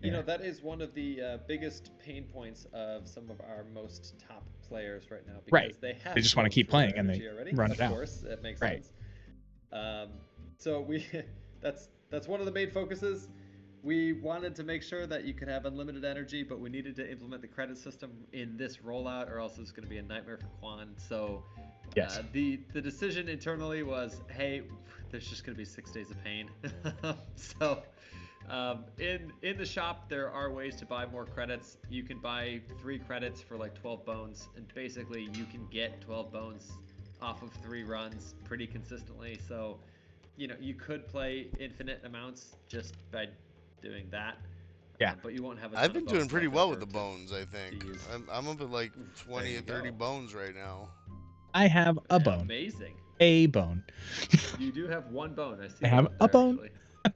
You Yeah. know, that is one of the biggest pain points of some of our most top players right now, because Right. they have They just wanna burned keep through their playing and they energy already. run Of it out. course, it makes Right. sense. So we that's one of the main focuses. We wanted to make sure that you could have unlimited energy, but we needed to implement the credit system in this rollout, or else it's going to be a nightmare for Quan. So Yes. the decision internally was, hey, there's just going to be 6 days of pain. So in the shop, there are ways to buy more credits. You can buy 3 credits for like 12 bones, and basically you can get 12 bones off of 3 runs pretty consistently. So you could play infinite amounts just by doing that. Yeah. But you won't have a I've ton been of doing bones pretty left well over with the to- bones, I think. use. I'm up at like 20 you or 30 go. bones right now. I have a bone. Amazing. A bone. You do have 1 bone. I see. I that have up a there, bone. actually.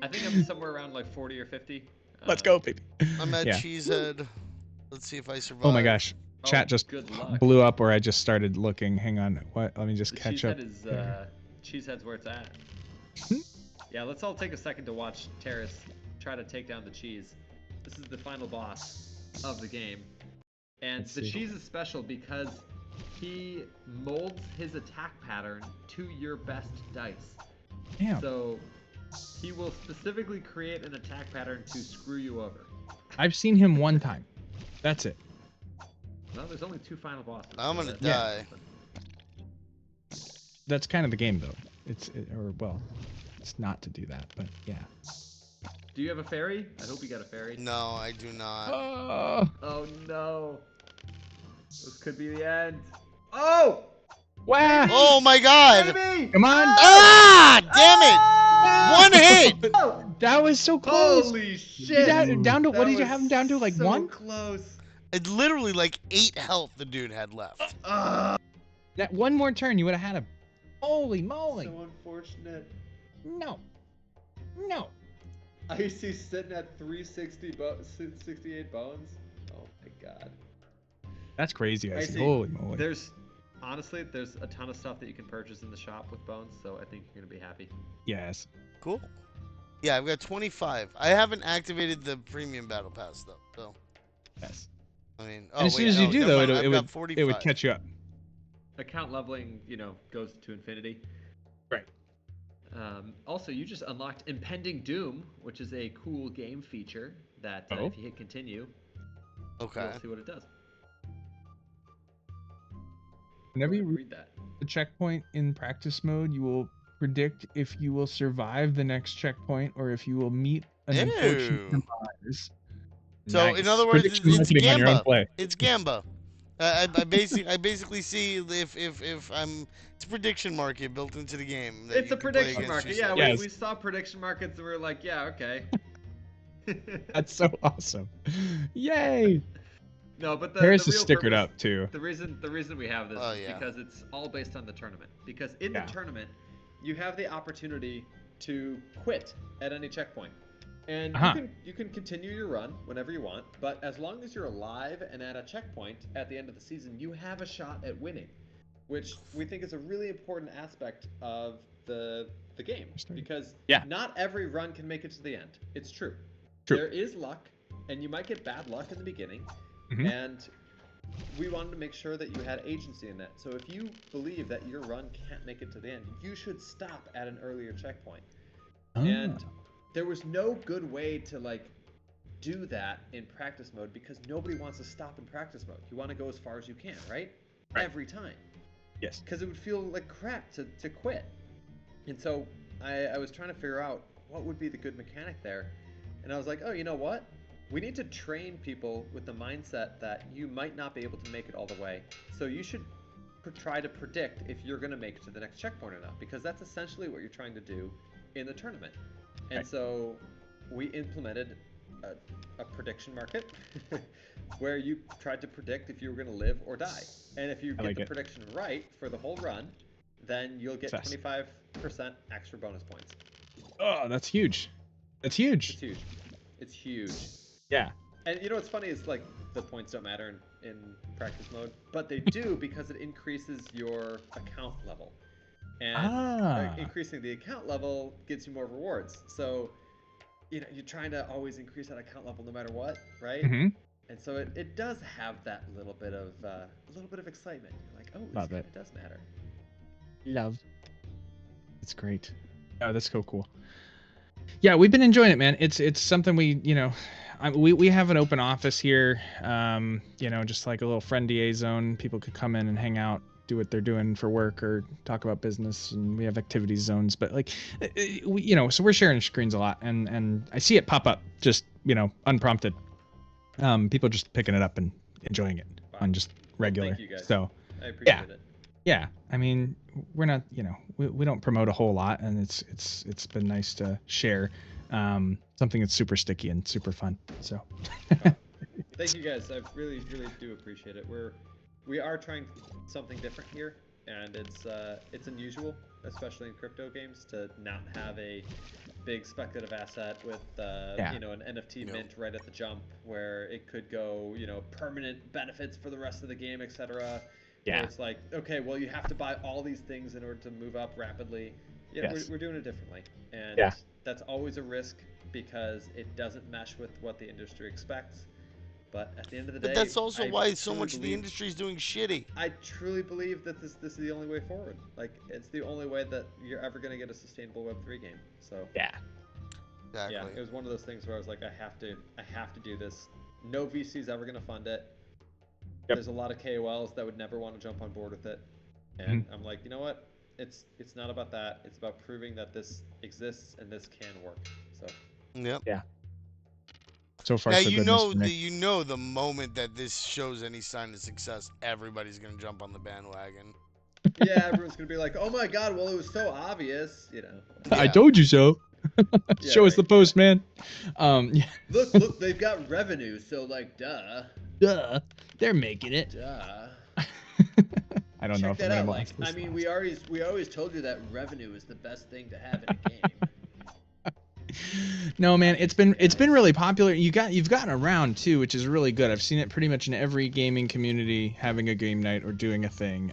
I think I'm somewhere around like 40 or 50. Let's go, baby. I'm at Yeah. Cheesehead. Let's see if I survive. Oh my gosh. Oh, Chat just good luck. blew up where I just started looking. Hang on. What? Let me just The catch up. Cheesehead is there. Cheesehead's where it's at. Hmm? Yeah, let's all take a second to watch Terrace try to take down the cheese. This is the final boss of the game. And Let's the see. cheese is special because he molds his attack pattern to your best dice. Damn. So he will specifically create an attack pattern to screw you over. I've seen him one time. That's it. Well, there's only 2 final bosses. I'm so gonna that's- die. That's kind of the game, though. It's not to do that, but yeah. Do you have a fairy? I hope you got a fairy. No, I do not. Oh, Oh no. This could be the end. Oh! wow! Oh my god! Baby! Come on! Ah! Damn it! One hit! Oh! That was so close. Holy shit! Down to what That did you was have him down to? Like so 1? close. It's literally like 8 health the dude had left. That one more turn, you would have had him. Holy moly! So unfortunate. No. No. I see sitting at 68 bones. Oh my god. That's crazy. I I see. see. Holy moly. There's a ton of stuff that you can purchase in the shop with bones, so I think you're gonna be happy. Yes. Cool. Yeah, I've got 25. I haven't activated the premium battle pass though. So, Yes. I mean, And as soon as you do, never though, mind, it I've would got 45. catch you up. Account leveling, goes to infinity. Right. Also, you just unlocked Impending Doom, which is a cool game feature that Oh. if you hit continue, Okay. you'll see what it does. Whenever Go you ahead and reach read that. the checkpoint in practice mode, you will predict if you will survive the next checkpoint or if you will meet an unfortunate Ew. demise. So, in other words, Prediction it's marketing on your own Gamba. play. It's Gamba. I basically see if I'm. It's a prediction market built into the game. that It's you a can play prediction against market. Yeah, yourself. Yes. we saw prediction markets and we were like, yeah, okay. That's so awesome. Yay! No, but Paris the is real stickered purpose, up too. the reason we have this Oh, is yeah. because it's all based on the tournament. Because in Yeah. the tournament, you have the opportunity to quit at any checkpoint. And Uh-huh. you can continue your run whenever you want, but as long as you're alive and at a checkpoint at the end of the season, you have a shot at winning, which we think is a really important aspect of the game, because Yeah. not every run can make it to the end. It's true. True. There is luck, and you might get bad luck in the beginning, Mhm. and we wanted to make sure that you had agency in that. So if you believe that your run can't make it to the end, you should stop at an earlier checkpoint. And Ah. there was no good way to like do that in practice mode, because nobody wants to stop in practice mode. You want to go as far as you can, right? Right. Every time. Yes. Because it would feel like crap to quit. And so I was trying to figure out what would be the good mechanic there. And I was like, oh, you know what? We need to train people with the mindset that you might not be able to make it all the way. So you should try to predict if you're going to make it to the next checkpoint or not, because that's essentially what you're trying to do in the tournament. And Right. so we implemented a prediction market where you tried to predict if you were going to live or die. And if you I get like the it. prediction right for the whole run, then you'll get Success. 25% extra bonus points. Oh, that's huge. That's It's huge. huge. It's huge. Yeah. And you know what's funny is like the points don't matter in practice mode, but they do because it increases your account level. And Ah. increasing the account level gets you more rewards. So, you know, you're trying to always increase that account level no matter what, right? Hmm. And so it does have that little bit of excitement. You're like, oh, this Love kind it. of does matter. Love. It's great. Oh, that's so cool. Yeah, we've been enjoying it, man. It's something we, we have an open office here. Just like a little friendly zone. People could come in and hang out, do what they're doing for work, or talk about business. And we have activities zones. But like, so we're sharing screens a lot, and I see it pop up just unprompted. People just picking it up and enjoying it Wow. on just regular. Thank you guys. So I appreciate it. yeah, I mean, we're not, we don't promote a whole lot, and it's been nice to share something that's super sticky and super fun. So Thank you guys. I really, really do appreciate it. We are trying something different here, and it's unusual, especially in crypto games, to not have a big speculative asset with Yeah. an NFT Yep. mint right at the jump, where it could go permanent benefits for the rest of the game, etc. Yeah. Where it's like, okay, well, you have to buy all these things in order to move up rapidly. Yeah, Yes. we're doing it differently, and Yeah. that's always a risk because it doesn't mesh with what the industry expects. But at the end of the day, But that's also I why so truly much of the believe- industry is doing shitty. I truly believe that this is the only way forward. Like, it's the only way that you're ever going to get a sustainable Web3 game. So yeah, Exactly. yeah, it was one of those things where I was like, I have to do this. No VC's ever going to fund it. Yep. There's a lot of KOLs that would never want to jump on board with it, and I'm like, you know what? It's not about that. It's about proving that this exists and this can work. So Yep. so far Now so good. Mr. Nick. the moment that this shows any sign of success, everybody's gonna jump on the bandwagon. yeah, everyone's gonna be like, oh my god, well, it was so obvious, I Yeah. told you so. Yeah, Show us right. the post, man. Yeah, Look, they've got revenue, so like, duh, they're making it. duh. I don't know Check if that I'm out. gonna Like, last this I mean, last. we always told you that revenue is the best thing to have in a game. No, man, it's been really popular. You've gotten around too, which is really good. I've seen it pretty much in every gaming community having a game night or doing a thing,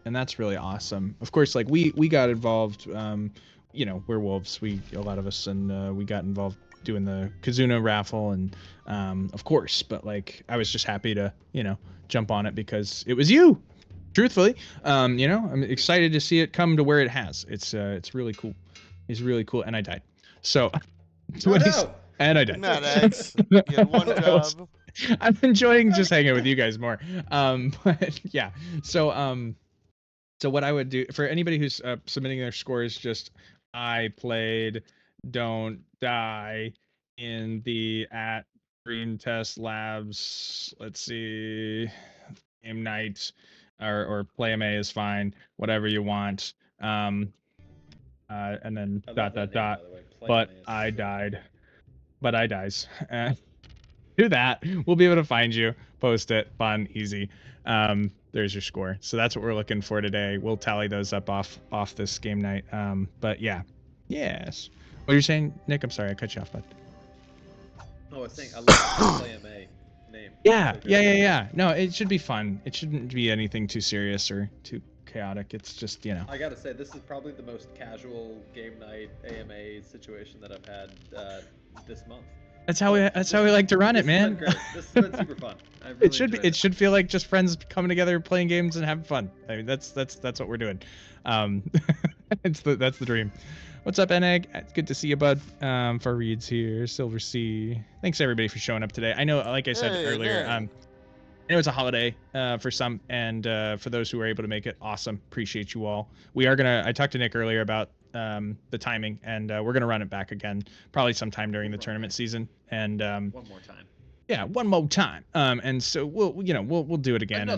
and that's really awesome. Of course, like we got involved. We're wolves. A lot of us, and we got involved doing the Kazuna raffle, and of course, but like I was just happy to jump on it because it was you. Truthfully, I'm excited to see it come to where it has. It's really cool. It's really cool, and I died. So, Oh, no! and I died. Not X. You had one That was- job. I'm enjoying just hanging with you guys more. But yeah. So what I would do for anybody who's submitting their scores, just I played Don't Die in the at Green Test Labs. Let's see, game night or play MA is fine. Whatever you want. And then I love dot that dot name, dot. by the way. Play But Maze. I died. But I dies. do that. We'll be able to find you, post it, fun, easy. There's your score. So that's what we're looking for today. We'll tally those up off this game night. But yeah, yes. What are you saying, Nick? I'm sorry, I cut you off, bud. Oh, I was saying I love the AMA name. Yeah, So good. yeah. No, it should be fun. It shouldn't be anything too serious or too chaotic. It's just, you know. I gotta say, this is probably the most casual game night AMA situation that I've had this month. That's how we like to run it, man. This has been super fun. I really It should feel like just friends coming together, playing games, and having fun. I mean, that's what we're doing. That's the dream. What's up, Eneg? It's good to see you, bud. Fareed's here. Silver Sea. Thanks everybody for showing up today. I know, like I said earlier, I know it's a holiday for some, and for those who are able to make it, awesome. Appreciate you all. I talked to Nick earlier about the timing, and we're gonna run it back again, probably sometime during the tournament season. And one more time. Yeah, one more time. And so we'll do it again.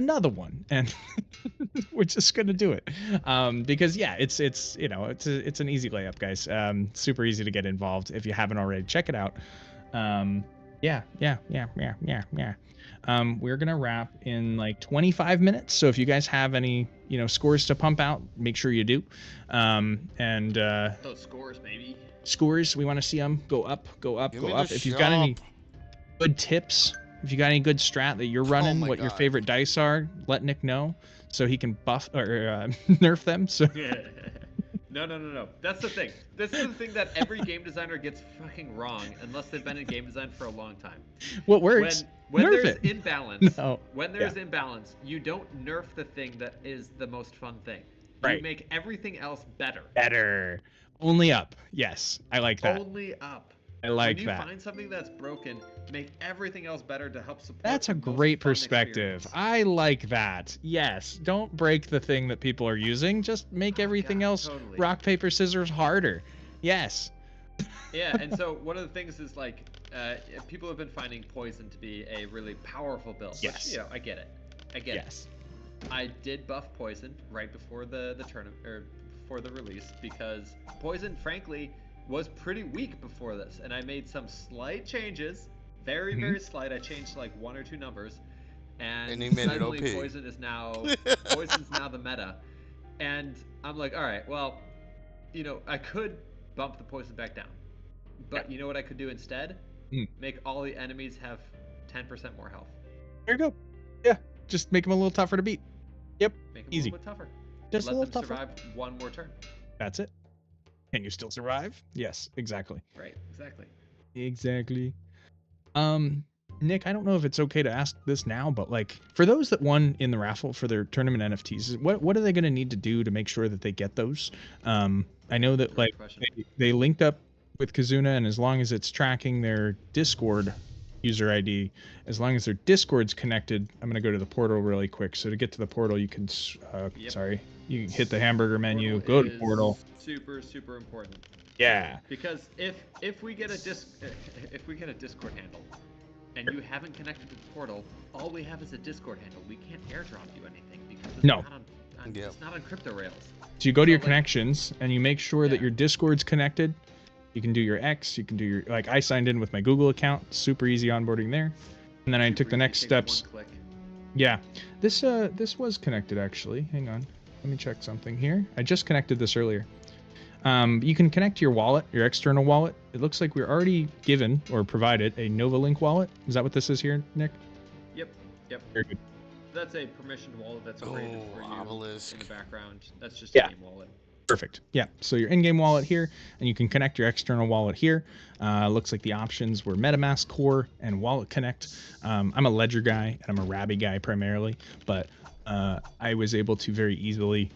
Another one, and we're just gonna do it because yeah, it's an easy layup, guys. Super easy to get involved if you haven't already. Check it out. Yeah. We're gonna wrap in like 25 minutes, so if you guys have any scores to pump out, make sure you do. Those scores, baby. Scores, we want to see them go up. If you've got any good tips, if you got any good strat that you're running, what your favorite dice are, let Nick know so he can buff or nerf them. So No. That's the thing. This is the thing that every game designer gets fucking wrong unless they've been in game design for a long time. What works? When nerf there's it. imbalance, No. when there's imbalance, you don't nerf the thing that is the most fun thing. Right. You make everything else better. Better. Only up. Yes, I like that. Only up. I like when you that. find something that's broken, make everything else better to help support. That's a the most great fun perspective. experience. I like that. Yes. Don't break the thing that people are using. Just make everything else totally. rock, paper, scissors harder. Yes. Yeah, and so one of the things is like people have been finding poison to be a really powerful build. Yes. Which, I get it. Yes. I did buff poison right before the tournament or before the release because poison, frankly, was pretty weak before this, and I made some slight changes, very slight. I changed like 1 or 2 numbers, and you made it suddenly OP. poison's now the meta, and I'm like, all right, well, I could bump the poison back down, but you know what I could do instead? Make all the enemies have 10% more health. There you go. Yeah, just make them a little tougher to beat. Yep. Make them Easy. a little bit tougher. Just Let a little them tougher. survive one more turn. That's it. Can you still survive? Yes, exactly. Right, exactly. Exactly. Nick, I don't know if it's okay to ask this now, but like for those that won in the raffle for their tournament NFTs, what are they going to need to do to make sure that they get those? I know that Great like question. they linked up with Kazuna, and as long as it's tracking their Discord user ID, as long as their Discord's connected, I'm going to go to the portal really quick. So to get to the portal, you can Yep. you hit the hamburger menu, Portal go to is portal. Super important. Yeah. Because if we get a Discord handle, and you haven't connected to the portal, all we have is a Discord handle. We can't airdrop you anything because it's No. not on it's not on crypto rails. So you go to your like- connections and you make sure that Yeah. your Discord's connected. You can do your X, you can do your I signed in with my Google account, super easy onboarding there. And then I took Super the easy, next takes steps. one click. Yeah. This was connected actually. Hang on. Let me check something here. I just connected this earlier. You can connect to your wallet, your external wallet. It looks like we're already given or provided a Novalink wallet. Is that what this is here, Nick? Yep. Very good. That's a permissioned wallet that's created for you Obelisk. in the background. That's just Yeah. a game wallet. Perfect. Yeah. So your in-game wallet here, and you can connect your external wallet here. Looks like the options were MetaMask Core and Wallet Connect. I'm a Ledger guy and I'm a Rabby guy primarily, but I was able to very easily,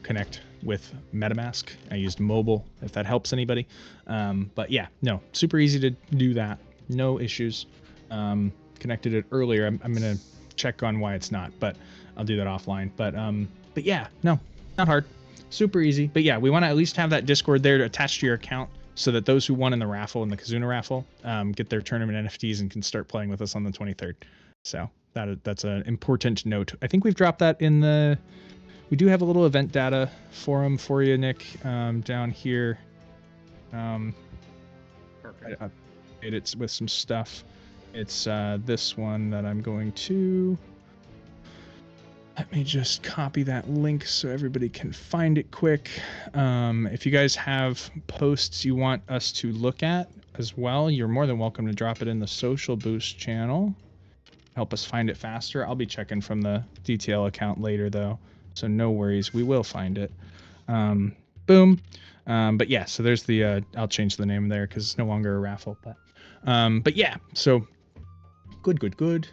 connect with MetaMask. I used mobile, if that helps anybody. But yeah, no, super easy to do that. No issues. Connected it earlier. I'm gonna check on why it's not, but I'll do that offline. But yeah, no, not hard. Super easy. But yeah, we want to at least have that Discord there to attach to your account so that those who won in the raffle, in the Kazuna raffle, get their tournament NFTs and can start playing with us on the 23rd. So that's an important note. I think we've dropped that in the... We do have a little event data forum for you, Nick, down here. Perfect. I updated it with some stuff. It's this one that I'm going to. Let me just copy that link so everybody can find it quick. If you guys have posts you want us to look at as well, you're more than welcome to drop it in the Social Boost channel. Help us find it faster. I'll be checking from the DTL account later, though, so no worries. We will find it. Boom. But yeah, so there's the. I'll change the name there because it's no longer a raffle. But yeah, so good.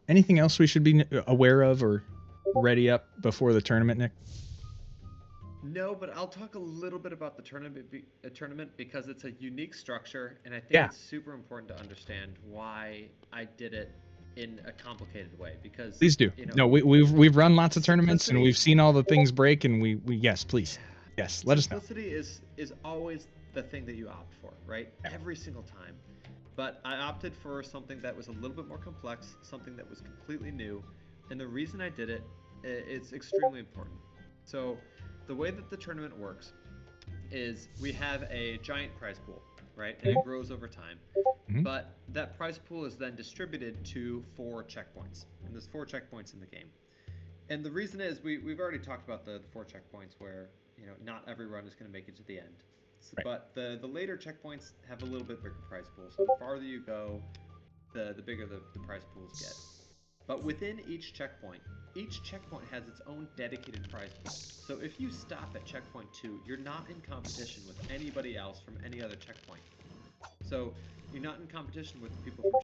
Anything else we should be aware of or ready up before the tournament, Nick? No, but I'll talk a little bit about the tournament because it's a unique structure, and I think Yeah. it's super important to understand why I did it in a complicated way. Because Please do. you know, No, we've run lots of tournaments and simplicity- we've seen all the things break, and we yes, please. Yes, let us know. Simplicity is always the thing that you opt for, right? Yeah. Every single time. But I opted for something that was a little bit more complex, something that was completely new, and the reason I did it is extremely important. So the way that the tournament works is we have a giant prize pool, right? And it grows over time. Mhm. But that prize pool is then distributed to 4 checkpoints. And there's 4 checkpoints in the game. And the reason is we've already talked about the 4 checkpoints where, you know, not every run is going to make it to the end. Right. But the later checkpoints have a little bit bigger prize pool. So the farther you go, the bigger the prize pools get. But within each checkpoint has its own dedicated prize pool. So if you stop at checkpoint 2, you're not in competition with anybody else from any other checkpoint. So you're not in competition with the people from